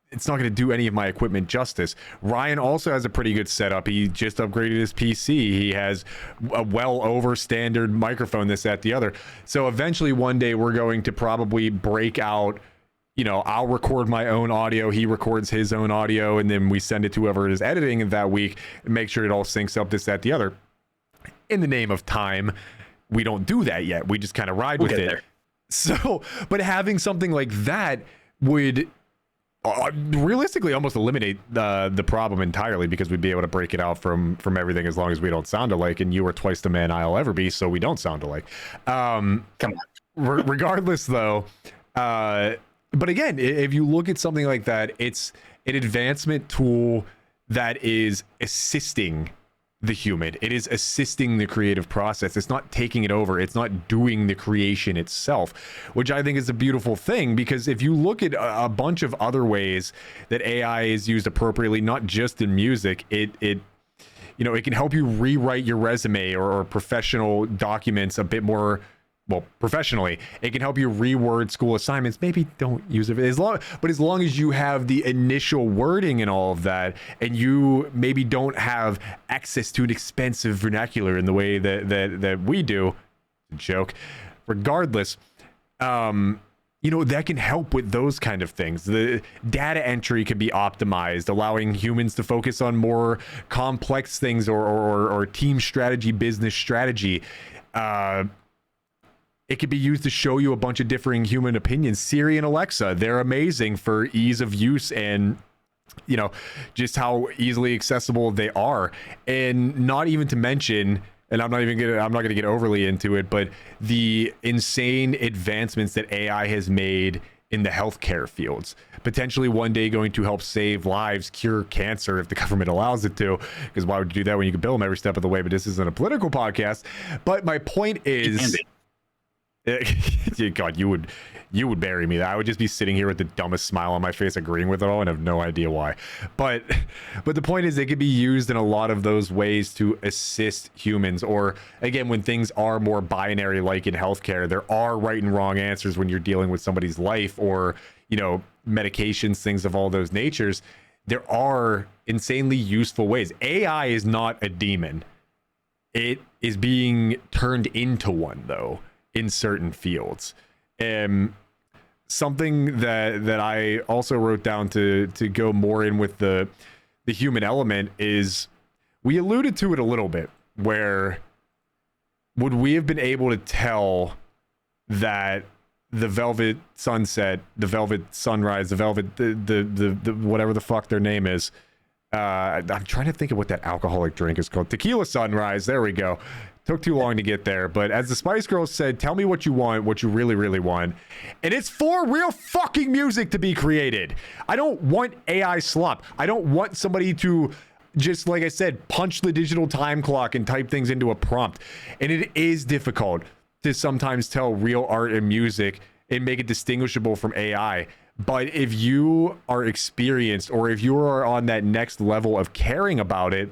it's not going to do any of my equipment justice. Ryan also has a pretty good setup. He just upgraded his PC. He has a well over standard microphone, this, that, the other. So eventually one day we're going to probably break out, I'll record my own audio. He records his own audio, and then we send it to whoever is editing that week and make sure it all syncs up, this, that, the other. In the name of time, we don't do that yet. We just kind of ride with it. There. So, but having something like that would realistically almost eliminate the problem entirely, because we'd be able to break it out from everything as long as we don't sound alike. And you are twice the man I'll ever be, so we don't sound alike. Come on. Regardless, though, but again, if you look at something like that, it's an advancement tool that is assisting the human. It is assisting the creative process. It's not taking it over. It's not doing the creation itself, which I think is a beautiful thing, because if you look at a bunch of other ways that AI is used appropriately, not just in music, it can help you rewrite your resume or professional documents a bit more, well, professionally. It can help you reword school assignments. Maybe don't use it as long as you have the initial wording and all of that, and you maybe don't have access to an expensive vernacular in the way that we do. Joke. Regardless, that can help with those kind of things. The data entry can be optimized, allowing humans to focus on more complex things or team strategy, business strategy. It could be used to show you a bunch of differing human opinions. Siri and Alexa, they're amazing for ease of use and, just how easily accessible they are. And not even to mention, and I'm not going to get overly into it, but the insane advancements that AI has made in the healthcare fields, potentially one day going to help save lives, cure cancer if the government allows it to, because why would you do that when you can bill them every step of the way? But this isn't a political podcast. But my point is, God, you would bury me. I would just be sitting here with the dumbest smile on my face, agreeing with it all, and have no idea why. But the point is, it could be used in a lot of those ways to assist humans. Or again, when things are more binary, like in healthcare, there are right and wrong answers when you're dealing with somebody's life, or medications, things of all those natures. There are insanely useful ways. AI is not a demon. It is being turned into one, though, in certain fields. Something that I also wrote down to go more in with the human element is, we alluded to it a little bit, where would we have been able to tell that the Velvet Sunset, the Velvet Sunrise, the Velvet the whatever the fuck their name is, I'm trying to think of what that alcoholic drink is called, Tequila Sunrise, there we go. Took too long to get there, but as the Spice Girls said, tell me what you want, what you really, really want. And it's for real fucking music to be created. I don't want AI slop. I don't want somebody to just, like I said, punch the digital time clock and type things into a prompt. And it is difficult to sometimes tell real art and music and make it distinguishable from AI. But if you are experienced, or if you are on that next level of caring about it,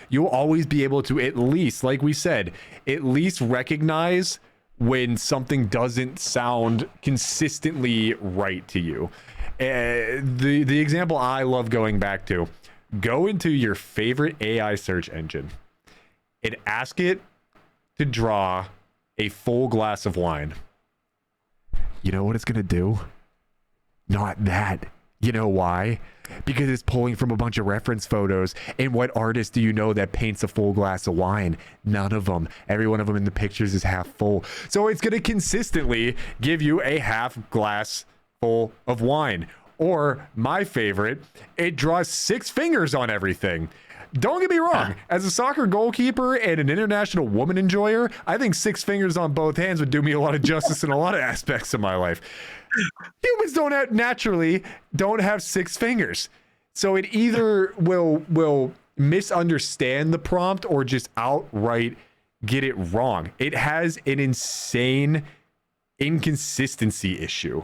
you'll always be able to, at least, like we said, at least recognize when something doesn't sound consistently right to you. The example I love going back to, go into your favorite AI search engine and ask it to draw a full glass of wine. You know what it's going to do? Not that. You know why? Because it's pulling from a bunch of reference photos. And what artist do you know that paints a full glass of wine? None of them. Every one of them in the pictures is half full. So it's going to consistently give you a half glass full of wine. Or my favorite, it draws 6 fingers on everything. Don't get me wrong. As a soccer goalkeeper and an international woman enjoyer, I think 6 fingers on both hands would do me a lot of justice in a lot of aspects of my life. Humans naturally don't have 6 fingers. So it either will misunderstand the prompt or just outright get it wrong. It has an insane inconsistency issue.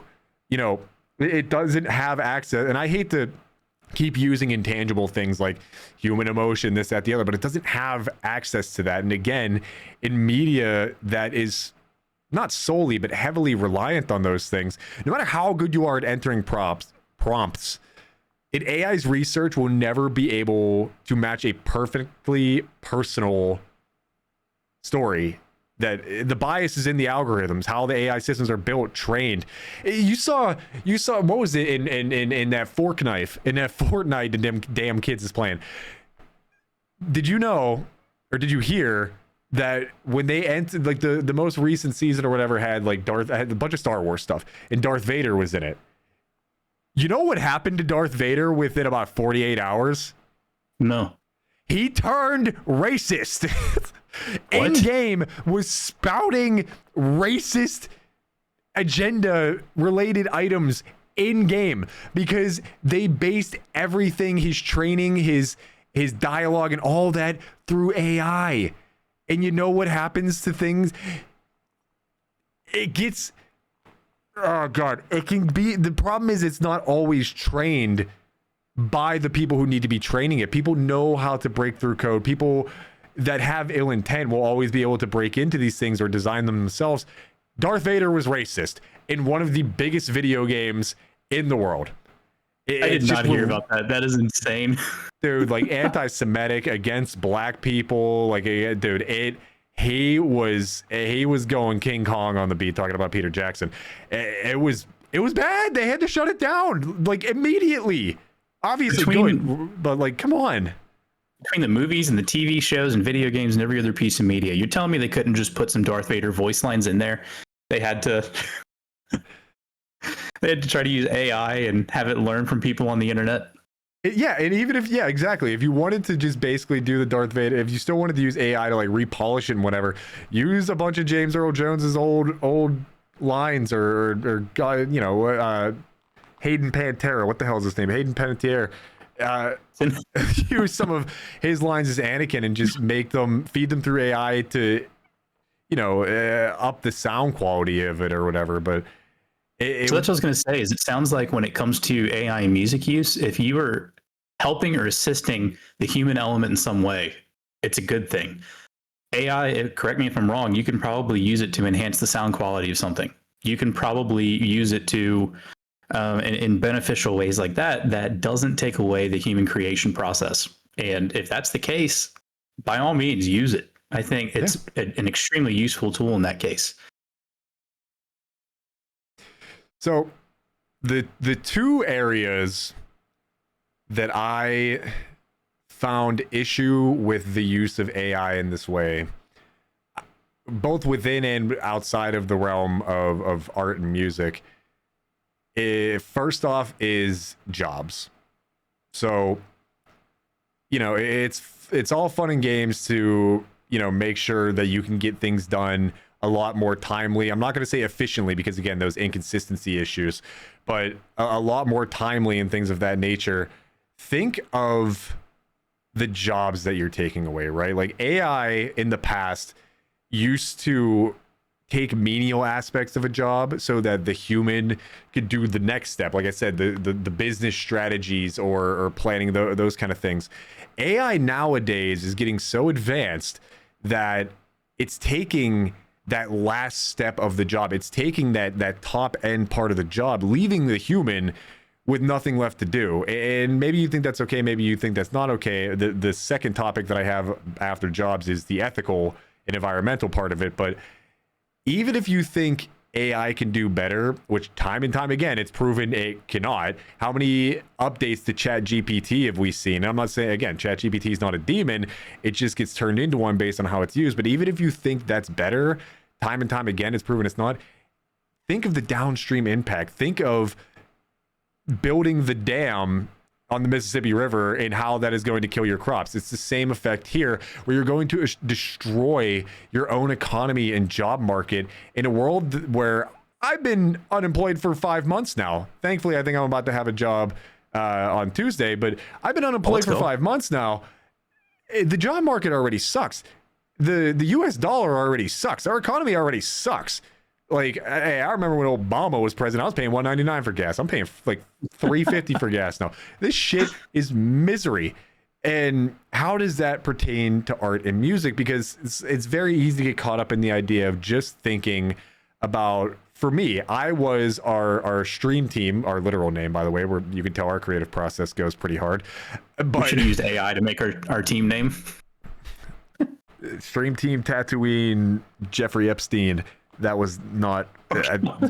It doesn't have access, and I hate to keep using intangible things like human emotion, this, that, the other, but it doesn't have access to that. And again, in media that is not solely, but heavily reliant on those things, no matter how good you are at entering prompts, AI's research will never be able to match a perfectly personal story. That the bias is in the algorithms, how the AI systems are built, trained. You saw what was it in that fork knife, in that Fortnite the damn kids is playing. Did you know, or did you hear that when they entered, like the most recent season or whatever, had had a bunch of Star Wars stuff, and Darth Vader was in it. You know what happened to Darth Vader within about 48 hours? No. He turned racist. In-game was spouting racist agenda related items in-game because they based everything, his training, his dialogue and all that, through AI. And you know what happens to things? It gets, oh God, it can be, the problem is it's not always trained by the people who need to be training it. People know how to break through code. People that have ill intent will always be able to break into these things or design them themselves. Darth Vader was racist in one of the biggest video games in the world. I did not hear about that. That is insane. Dude, like anti-Semitic, against black people. Like, dude, he was going King Kong on the beat, talking about Peter Jackson. It was bad. They had to shut it down like immediately. Obviously good, but like, come on. Between the movies and the TV shows and video games and every other piece of media, you're telling me they couldn't just put some Darth Vader voice lines in there? They had to try to use AI and have it learn from people on the internet. Yeah, and even if, yeah, exactly. If you wanted to just basically do the Darth Vader, if you still wanted to use AI to like repolish it and whatever, use a bunch of James Earl Jones's old lines or guy, you know, Hayden Panettiere, what the hell is his name? Hayden Panettiere. Use some of his lines as Anakin and just feed them through AI to, you know, up the sound quality of it or whatever. But so that's what I was going to say. Is it sounds like when it comes to AI and music use, if you are helping or assisting the human element in some way, it's a good thing. AI, correct me if I'm wrong, you can probably use it to enhance the sound quality of something. You can probably use it to in beneficial ways like that. That doesn't take away the human creation process. And if that's the case, by all means, use it. I think it's an extremely useful tool in that case. So the two areas that I found issue with the use of AI in this way, both within and outside of the realm of art and music, first off is jobs. So, you know, it's all fun and games to, you know, make sure that you can get things done a lot more timely. I'm not going to say efficiently because, again, those inconsistency issues, but a lot more timely and things of that nature. Think of the jobs that you're taking away, right? Like AI in the past used to take menial aspects of a job so that the human could do the next step. Like I said, the business strategies or planning those kind of things. AI nowadays is getting so advanced that it's taking that last step of the job. It's taking that top end part of the job, leaving the human with nothing left to do. And maybe you think that's okay, maybe you think that's not okay. The second topic that I have after jobs is the ethical and environmental part of it. But even if you think AI can do better, which time and time again, it's proven it cannot. How many updates to ChatGPT have we seen? And I'm not saying, again, ChatGPT is not a demon. It just gets turned into one based on how it's used. But even if you think that's better, time and time again, it's proven it's not. Think of the downstream impact. Think of building the dam on the Mississippi River and how that is going to kill your crops. It's the same effect here, where you're going to destroy your own economy and job market in a world where I've been unemployed for 5 months now. Thankfully, I think I'm about to have a job on Tuesday, but I've been unemployed for 5 months now. The job market already sucks. The US dollar already sucks. Our economy already sucks. Like, hey, I remember when Obama was president, I was paying $1.99 for gas. I'm paying like $3.50 for gas now. This shit is misery. And how does that pertain to art and music? Because it's very easy to get caught up in the idea of just thinking about, for me, I was our stream team, our literal name, by the way, where you can tell our creative process goes pretty hard. But we should have used AI to make our team name. Stream team Tatooine, Jeffrey Epstein. That was not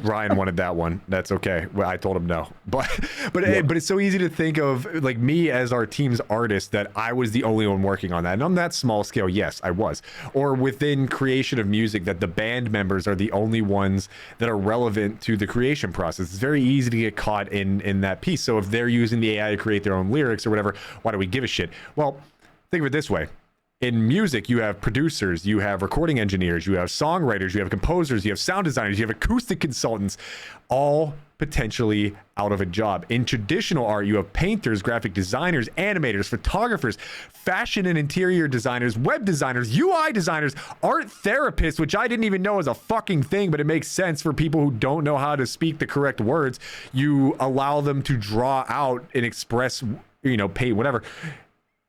Ryan wanted that one. That's okay. Well, I told him no. But it's so easy to think of like me as our team's artist that I was the only one working on that. And on that small scale, yes, I was. Or within creation of music, that the band members are the only ones that are relevant to the creation process. It's very easy to get caught in that piece. So if they're using the AI to create their own lyrics or whatever, why do we give a shit? Well, think of it this way. In music, you have producers, you have recording engineers, you have songwriters, you have composers, you have sound designers, you have acoustic consultants, all potentially out of a job. In traditional art, you have painters, graphic designers, animators, photographers, fashion and interior designers, web designers, UI designers, art therapists, which I didn't even know is a fucking thing, but it makes sense for people who don't know how to speak the correct words. You allow them to draw out and express, paint, whatever,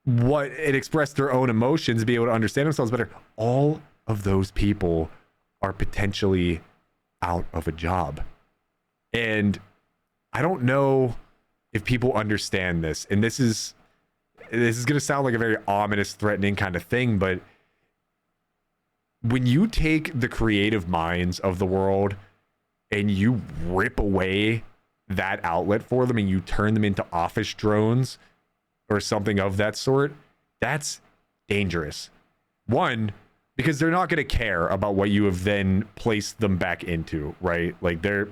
what it expressed their own emotions, be able to understand themselves better. All of those people are potentially out of a job. And I don't know if people understand this. And this is going to sound like a very ominous, threatening kind of thing, but when you take the creative minds of the world and you rip away that outlet for them and you turn them into office drones or something of that sort, that's dangerous. One, because they're not going to care about what you have then placed them back into, right? Like they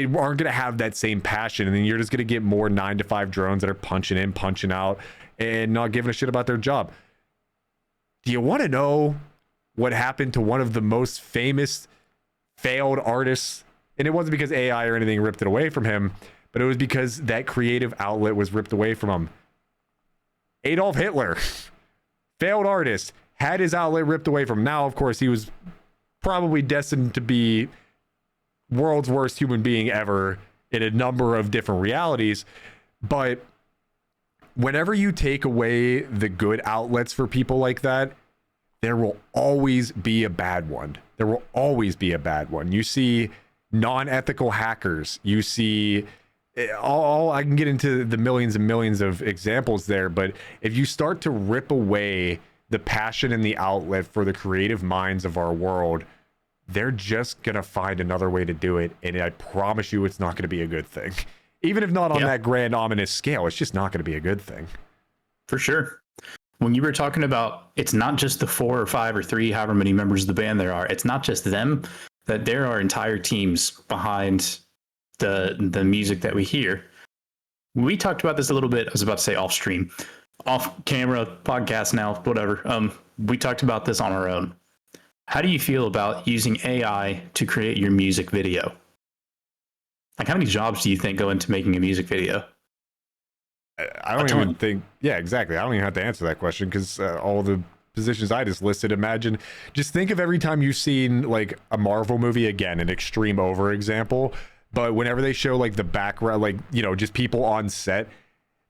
aren't going to have that same passion, and then you're just going to get more 9-to-5 drones that are punching in, punching out, and not giving a shit about their job. Do you want to know what happened to one of the most famous failed artists, and it wasn't because AI or anything ripped it away from him, but it was because that creative outlet was ripped away from him. Adolf Hitler, failed artist, had his outlet ripped away from him. Now, of course, he was probably destined to be world's worst human being ever in a number of different realities. But whenever you take away the good outlets for people like that, there will always be a bad one. There will always be a bad one. You see non-ethical hackers. You see all I can get into the millions and millions of examples there, but if you start to rip away the passion and the outlet for the creative minds of our world, they're just going to find another way to do it. And I promise you it's not going to be a good thing. Even if not on that grand ominous scale, it's just not going to be a good thing. For sure. When you were talking about, it's not just the 4 or 5 or 3, however many members of the band there are. It's not just them, that there are entire teams behind the music that we hear. We talked about this a little bit. I was about to say off stream, off camera, podcast now, whatever. We talked about this on our own. How do you feel about using AI to create your music video? Like, how many jobs do you think go into making a music video? I don't even think, yeah, exactly. I don't even have to answer that question because all the positions I just listed, just think of every time you've seen like a Marvel movie, again, an extreme over example, but whenever they show like the background, like, you know, just people on set.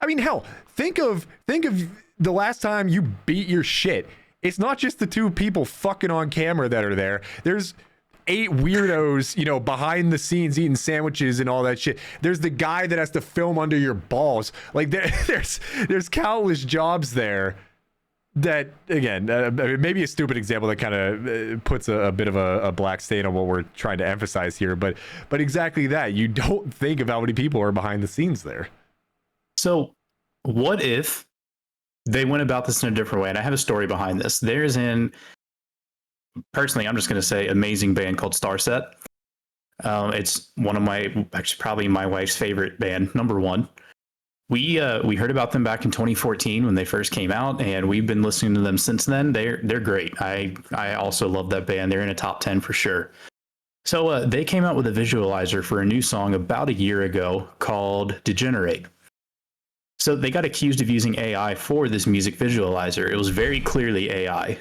I mean, hell, think of the last time you beat your shit. It's not just the 2 people fucking on camera that are there. There's 8 weirdos, you know, behind the scenes eating sandwiches and all that shit. There's the guy that has to film under your balls. Like there's countless jobs there that, again, maybe a stupid example that kind of puts a bit of a black stain on what we're trying to emphasize here. But exactly that. You don't think of how many people are behind the scenes there. So what if they went about this in a different way? And I have a story behind this. Personally, I'm just going to say amazing band called Starset. It's one of my, actually probably my wife's favorite band, number one. We heard about them back in 2014 when they first came out, and we've been listening to them since then. They're great. I also love that band. They're in a top 10 for sure. So they came out with a visualizer for a new song about a year ago called Degenerate. So they got accused of using AI for this music visualizer. It was very clearly AI,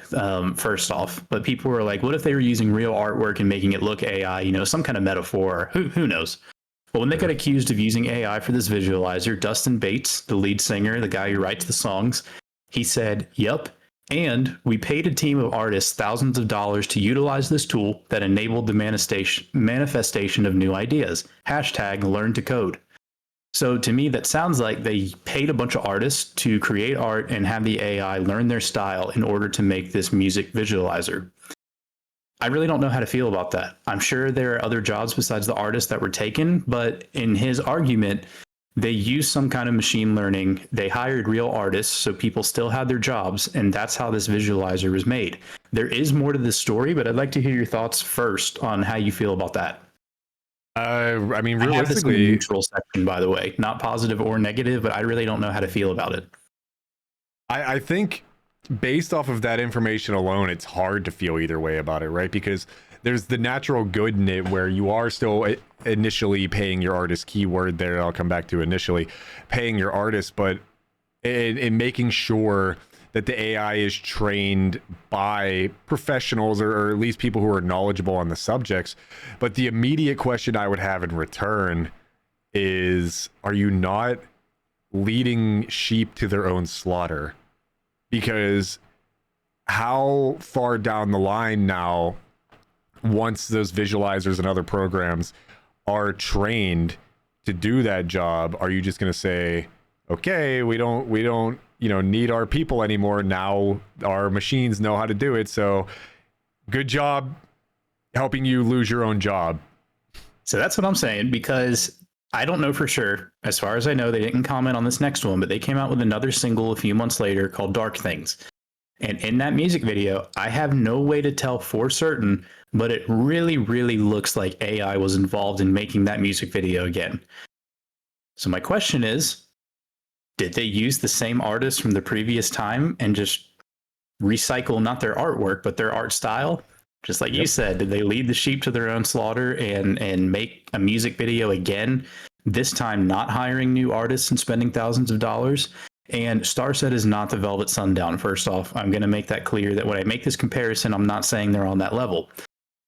first off. But people were like, what if they were using real artwork and making it look AI, you know, some kind of metaphor? Who knows? But when they got accused of using AI for this visualizer, Dustin Bates, the lead singer, the guy who writes the songs, he said, yep. And we paid a team of artists thousands of dollars to utilize this tool that enabled the manifestation of new ideas. #learn to code. So to me, that sounds like they paid a bunch of artists to create art and have the AI learn their style in order to make this music visualizer. I really don't know how to feel about that. I'm sure there are other jobs besides the artists that were taken, but in his argument, they used some kind of machine learning. They hired real artists, so people still had their jobs, and that's how this visualizer was made. There is more to this story, but I'd like to hear your thoughts first on how you feel about that. I mean, I have this in the realistically, neutral section, by the way, not positive or negative, but I really don't know how to feel about it. I think based off of that information alone, it's hard to feel either way about it, right? Because there's the natural good in it where you are still initially paying your artist, keyword there, I'll come back to initially, paying your artist, but in making sure that the AI is trained by professionals or at least people who are knowledgeable on the subjects. But the immediate question I would have in return is, are you not leading sheep to their own slaughter? Because how far down the line now, once those visualizers and other programs are trained to do that job, are you just going to say, okay, we don't need our people anymore. Now our machines know how to do it. So good job helping you lose your own job. So that's what I'm saying, because I don't know for sure. As far as I know, they didn't comment on this next one, but they came out with another single a few months later called Dark Things. And in that music video, I have no way to tell for certain, but it really, really looks like AI was involved in making that music video again. So my question is, did they use the same artists from the previous time and just recycle not their artwork, but their art style? Just like you said, did they lead the sheep to their own slaughter and make a music video again? This time, not hiring new artists and spending thousands of dollars. And Starset is not the Velvet Sundown. First off, I'm going to make that clear that when I make this comparison, I'm not saying they're on that level.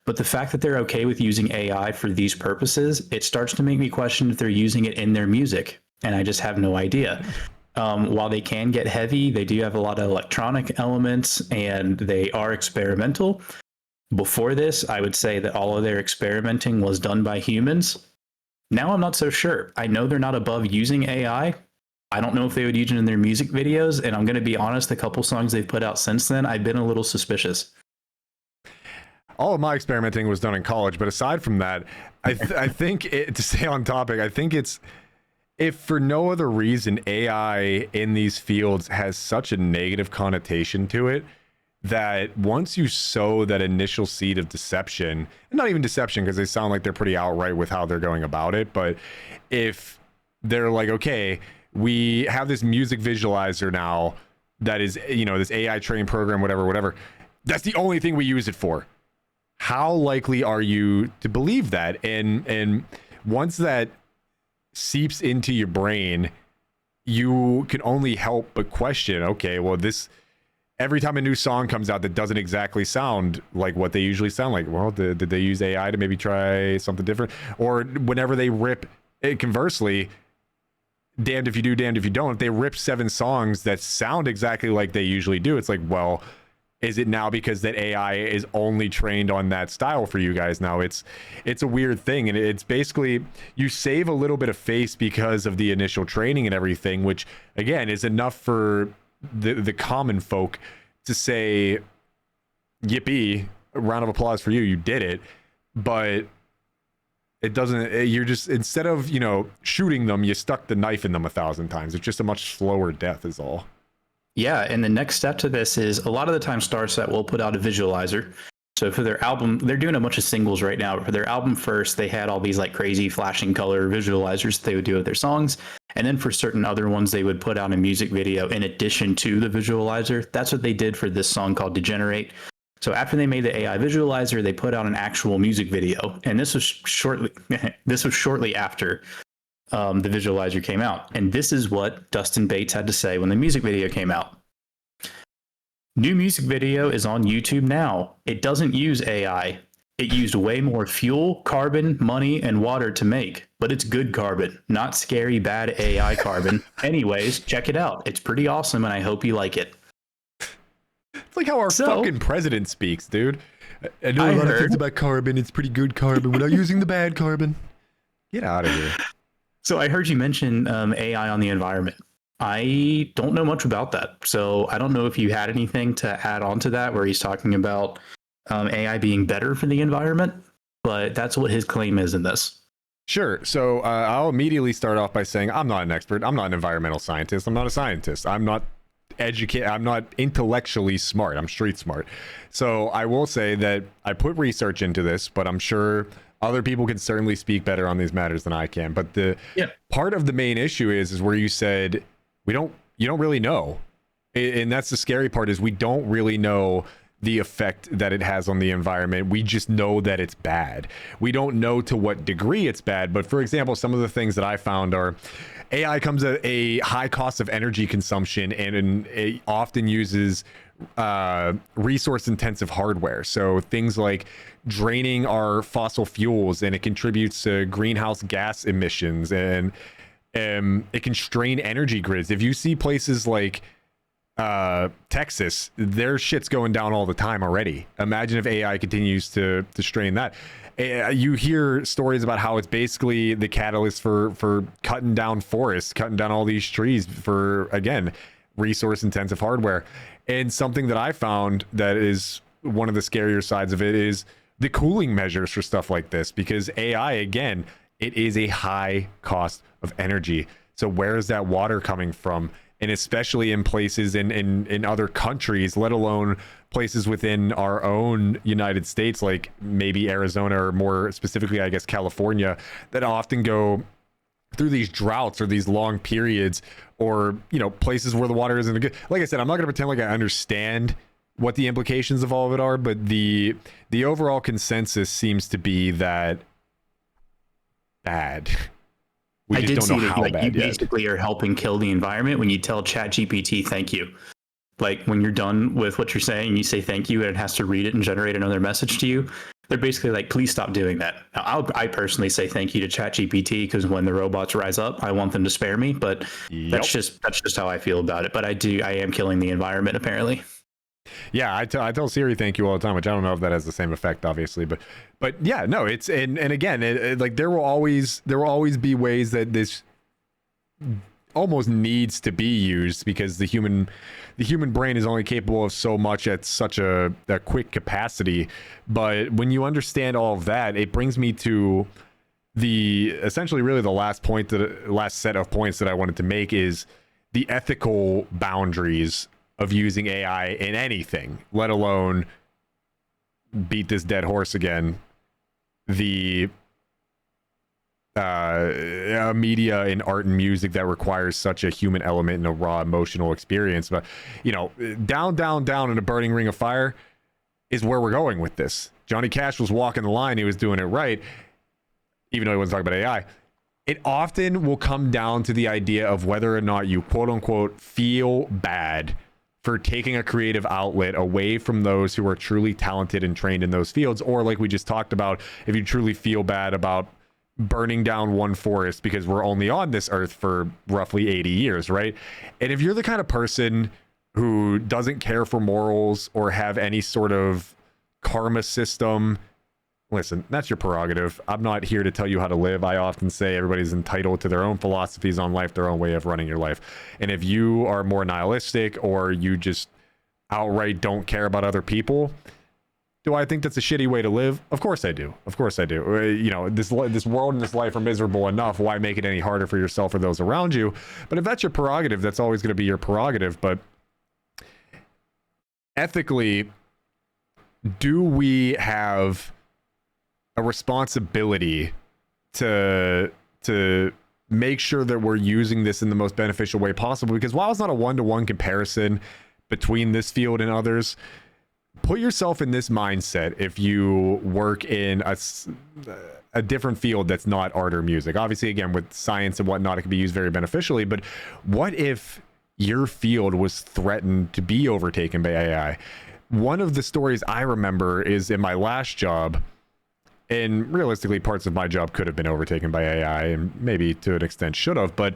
But the fact that they're okay with using AI for these purposes, it starts to make me question if they're using it in their music. And I just have no idea. While they can get heavy, they do have a lot of electronic elements and they are experimental. Before this, I would say that all of their experimenting was done by humans. Now I'm not so sure. I know they're not above using AI. I don't know if they would use it in their music videos. And I'm going to be honest, a couple songs they've put out since then, I've been a little suspicious. All of my experimenting was done in college, but aside from that, I think to stay on topic, I think it's, if for no other reason, AI in these fields has such a negative connotation to it that once you sow that initial seed of deception, and not even deception because they sound like they're pretty outright with how they're going about it, but if they're like, okay, we have this music visualizer now that is, this AI trained program, whatever, that's the only thing we use it for. How likely are you to believe that? And once that seeps into your brain, you can only help but question, okay, well, this, every time a new song comes out that doesn't exactly sound like what they usually sound like, well, did they use AI to maybe try something different? Or whenever they rip, conversely, damned if you do, damned if you don't, if they rip 7 songs that sound exactly like they usually do, it's like, well, is it now because that AI is only trained on that style for you guys now? It's a weird thing. And it's basically, you save a little bit of face because of the initial training and everything, which again is enough for the common folk to say, yippee, a round of applause for you, you did it. But it doesn't, you're just, instead of, shooting them, you stuck the knife in them 1,000 times. It's just a much slower death is all. Yeah, and the next step to this is a lot of the time Starset will put out a visualizer. So for their album, they're doing a bunch of singles right now. For their album first, they had all these like crazy flashing color visualizers that they would do with their songs. And then for certain other ones, they would put out a music video in addition to the visualizer. That's what they did for this song called Degenerate. So after they made the AI visualizer, they put out an actual music video. And this was shortly after the visualizer came out. And this is what Dustin Bates had to say when the music video came out. New music video is on YouTube now. It doesn't use AI. It used way more fuel, carbon, money, and water to make, but it's good carbon, not scary, bad AI carbon. Anyways, check it out. It's pretty awesome, and I hope you like it. It's like how our fucking president speaks, dude. I know a lot of things about carbon. It's pretty good carbon. We're not using the bad carbon. Get out of here. So I heard you mention AI on the environment. I don't know much about that. So I don't know if you had anything to add on to that where he's talking about AI being better for the environment, but that's what his claim is in this. Sure. So I'll immediately start off by saying I'm not an expert. I'm not an environmental scientist. I'm not a scientist. I'm not educated. I'm not intellectually smart. I'm street smart. So I will say that I put research into this, but I'm sure other people can certainly speak better on these matters than I can. But the part of the main issue is where you said you don't really know. And that's the scary part, is we don't really know the effect that it has on the environment. We just know that it's bad. We don't know to what degree it's bad. But for example, some of the things that I found are AI comes at a high cost of energy consumption, and it often uses resource intensive hardware. So things like draining our fossil fuels, and it contributes to greenhouse gas emissions, and it can strain energy grids. If you see places like Texas, their shit's going down all the time already. Imagine if AI continues to strain that. You hear stories about how it's basically the catalyst for cutting down forests, cutting down all these trees for, again, resource intensive hardware. And something that I found that is one of the scarier sides of it is the cooling measures for stuff like this, because AI, again, it is a high cost of energy. So where is that water coming from? And especially in places in other countries, let alone places within our own United States, like maybe Arizona, or more specifically, I guess, California, that often go through these droughts or these long periods, or, places where the water isn't good. Like I said, I'm not going to pretend like I understand what the implications of all of it are, but the overall consensus seems to be that bad. We I just did don't see know that how like you bad yet. basically are helping kill the environment when you tell ChatGPT thank you. Like when you're done with what you're saying, you say thank you, and it has to read it and generate another message to you. They're basically like, please stop doing that. Now, I personally say thank you to ChatGPT because when the robots rise up, I want them to spare me. But Yep. that's just how I feel about it. But I am killing the environment apparently. Yeah, I tell Siri thank you all the time, which I don't know if that has the same effect, obviously, but yeah, no, it's and again, like there will always be ways that this almost needs to be used because the human brain is only capable of so much at such a quick capacity. But when you understand all of that, it brings me to the essentially really the last set of points that I wanted to make is the ethical boundaries of using AI in anything, let alone beat this dead horse again. The media and art and music that requires such a human element and a raw emotional experience. But, you know, down in a burning ring of fire is where we're going with this. Johnny Cash was walking the line. He was doing it right, even though he wasn't talking about AI. It often will come down to the idea of whether or not you quote unquote feel bad for taking a creative outlet away from those who are truly talented and trained in those fields. Or like we just talked about, if you truly feel bad about burning down one forest because we're only on this earth for roughly 80 years, right? And if you're the kind of person who doesn't care for morals or have any sort of karma system, listen, that's your prerogative. I'm not here to tell you how to live. I often say everybody's entitled to their own philosophies on life, their own way of running your life. And if you are more nihilistic or you just outright don't care about other people, do I think that's a shitty way to live? Of course I do. Of course I do. You know, this world and this life are miserable enough. Why make it any harder for yourself or those around you? But if that's your prerogative, that's always going to be your prerogative. But ethically, do we have a responsibility to make sure that we're using this in the most beneficial way possible? Because while it's not a one-to-one comparison between this field and others, put yourself in this mindset if you work in a different field that's not art or music. Obviously, again, with science and whatnot, it can be used very beneficially, but what if your field was threatened to be overtaken by AI? One of the stories I remember is in my last job, and realistically parts of my job could have been overtaken by AI and maybe to an extent should have, but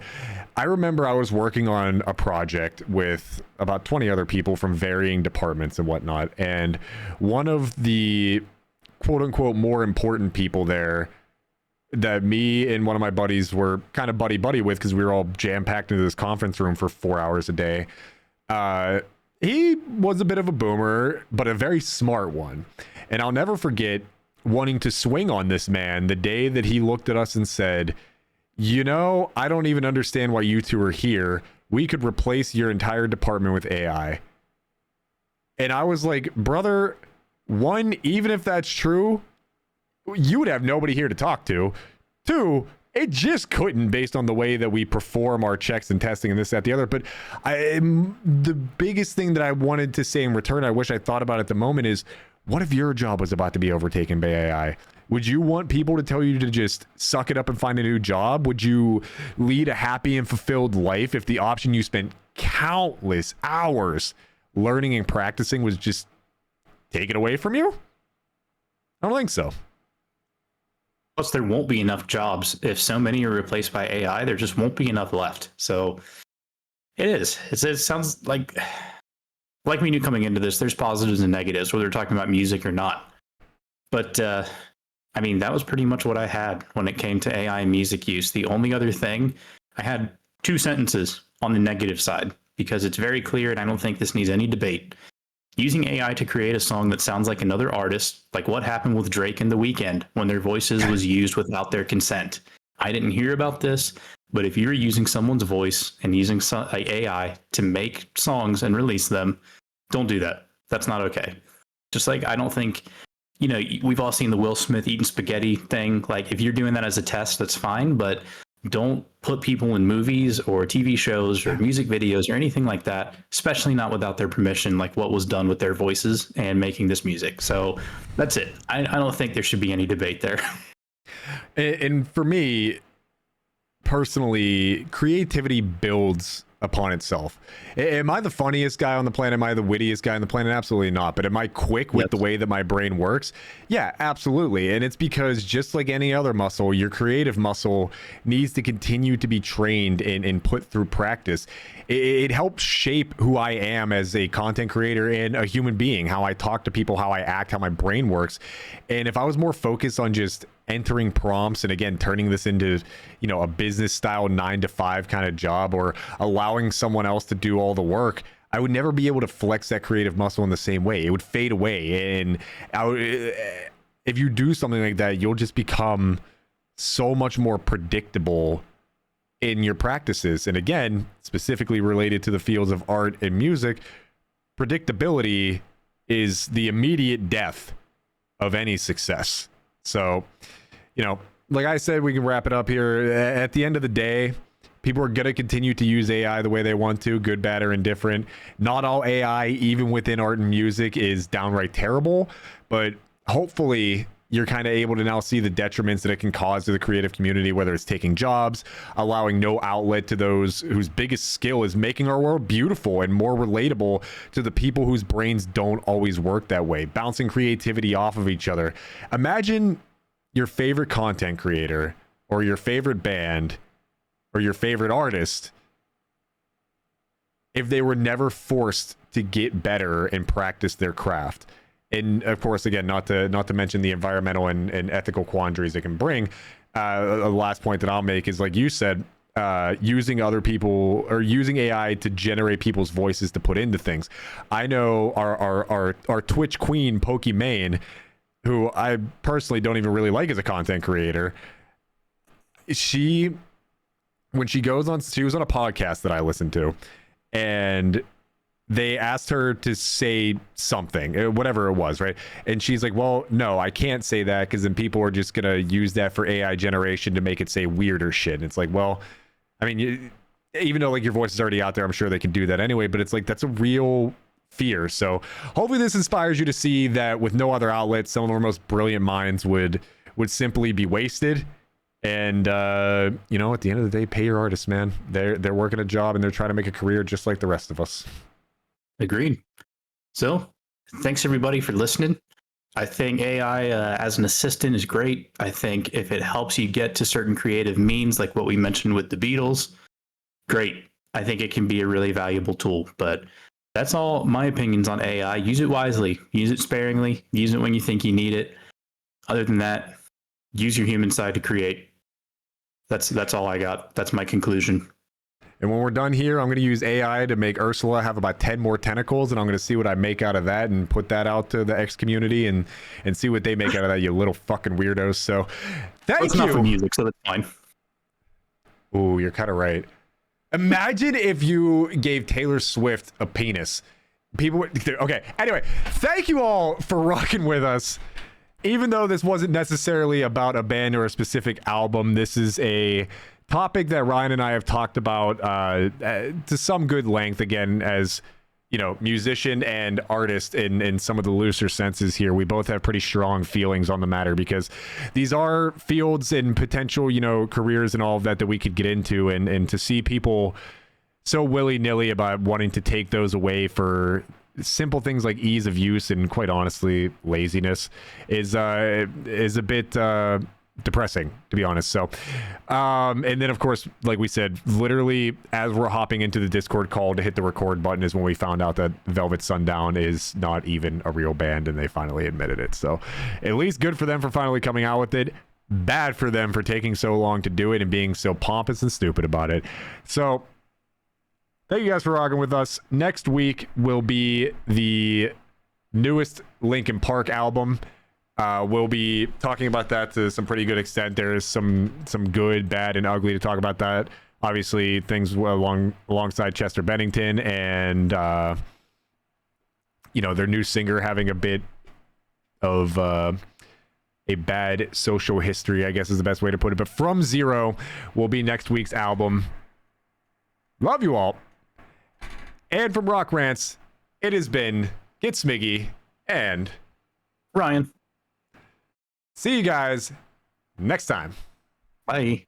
I remember I was working on a project with about 20 other people from varying departments and whatnot, and one of the quote unquote more important people there that me and one of my buddies were kind of buddy with because we were all jam-packed into this conference room for 4 hours a day, he was a bit of a boomer but a very smart one. And I'll never forget wanting to swing on this man the day that he looked at us and said, you know, I don't even understand why you two are here. We could replace your entire department with AI. And I was like, brother, one, even if that's true, you would have nobody here to talk to. Two, it just couldn't based on the way that we perform our checks and testing and this, that, the other. But the biggest thing that I wanted to say in return, I wish I thought about at the moment is, what if your job was about to be overtaken by AI? Would you want people to tell you to just suck it up and find a new job? Would you lead a happy and fulfilled life if the option you spent countless hours learning and practicing was just taken away from you? I don't think so. Plus, there won't be enough jobs. If so many are replaced by AI, there just won't be enough left. So it is. It sounds like we knew coming into this, there's positives and negatives, whether we're talking about music or not. But I mean, that was pretty much what I had when it came to AI and music use. The only other thing, I had 2 sentences on the negative side because it's very clear, and I don't think this needs any debate. Using AI to create a song that sounds like another artist, like what happened with Drake and The Weeknd when their voices was used without their consent. I didn't hear about this, but if you're using someone's voice and using AI to make songs and release them, don't do that. That's not okay. Just like I don't think, you know, we've all seen the Will Smith eating spaghetti thing. Like if you're doing that as a test, that's fine. But don't put people in movies or TV shows or music videos or anything like that, especially not without their permission, like what was done with their voices and making this music. So that's it. I don't think there should be any debate there. And for me, personally, creativity builds upon itself. Am I the funniest guy on the planet? Am I the wittiest guy on the planet? Absolutely not. But am I quick with the way that my brain works? Yeah, absolutely. And it's because just like any other muscle, your creative muscle needs to continue to be trained and put through practice. It helps shape who I am as a content creator and a human being, how I talk to people, how I act, how my brain works. And if I was more focused on just entering prompts and again turning this into, you know, a business style 9-to-5 kind of job, or allowing someone else to do all the work, I would never be able to flex that creative muscle in the same way. It would fade away. And if you do something like that, you'll just become so much more predictable in your practices. And again, specifically related to the fields of art and music, predictability is the immediate death of any success. So, you know, like I said, we can wrap it up here. At the end of the day, people are going to continue to use AI the way they want to, good, bad, or indifferent. Not all AI, even within art and music, is downright terrible, but hopefully you're kind of able to now see the detriments that it can cause to the creative community, whether it's taking jobs, allowing no outlet to those whose biggest skill is making our world beautiful and more relatable to the people whose brains don't always work that way, bouncing creativity off of each other. Imagine your favorite content creator or your favorite band or your favorite artist if they were never forced to get better and practice their craft. And of course, again, not to mention the environmental and ethical quandaries it can bring. The last point that I'll make is, like you said, using other people or using AI to generate people's voices to put into things. I know our Twitch queen, Pokimane, who I personally don't even really like as a content creator. When she was on a podcast that I listened to, and they asked her to say something, whatever it was, right? And she's like, well, no, I can't say that because then people are just going to use that for AI generation to make it say weirder shit. And it's like, well, I mean, even though like your voice is already out there, I'm sure they can do that anyway, but it's like, that's a real fear. So hopefully this inspires you to see that with no other outlets, some of our most brilliant minds would simply be wasted. And you know, at the end of the day, pay your artists, man. They're working a job and they're trying to make a career just like the rest of us. Agreed. So thanks everybody for listening. I think AI as an assistant is great. I think if it helps you get to certain creative means, like what we mentioned with the Beatles, great. I think it can be a really valuable tool. But that's all my opinions on AI. Use it wisely. Use it sparingly. Use it when you think you need it. Other than that, use your human side to create. That's all I got. That's my conclusion. And when we're done here, I'm going to use AI to make Ursula have about 10 more tentacles, and I'm going to see what I make out of that and put that out to the X community and see what they make out of that, you little fucking weirdos. So thank you. It's not for music, so that's fine. Ooh, you're kind of right. Imagine if you gave Taylor Swift a penis. People would... Okay, anyway, thank you all for rocking with us. Even though this wasn't necessarily about a band or a specific album, this is a topic that Ryan and I have talked about to some good length. Again, as you know, musician and artist in some of the looser senses here, we both have pretty strong feelings on the matter because these are fields and potential, you know, careers and all of that we could get into, and to see people so willy-nilly about wanting to take those away for simple things like ease of use and quite honestly laziness is a bit depressing, to be honest. So and then of course, like we said, literally as we're hopping into the Discord call to hit the record button is when we found out that Velvet Sundown is not even a real band, and they finally admitted it. So at least good for them for finally coming out with it. Bad for them for taking so long to do it and being so pompous and stupid about it. So thank you guys for rocking with us. Next week will be the newest Linkin Park album. We'll be talking about that to some pretty good extent. There's some good, bad, and ugly to talk about that. Obviously, things alongside Chester Bennington and you know, their new singer having a bit of a bad social history, I guess is the best way to put it. But From Zero will be next week's album. Love you all. And from Rock Rants, it has been Get Smiggy and Ryan. see you guys next time. Bye.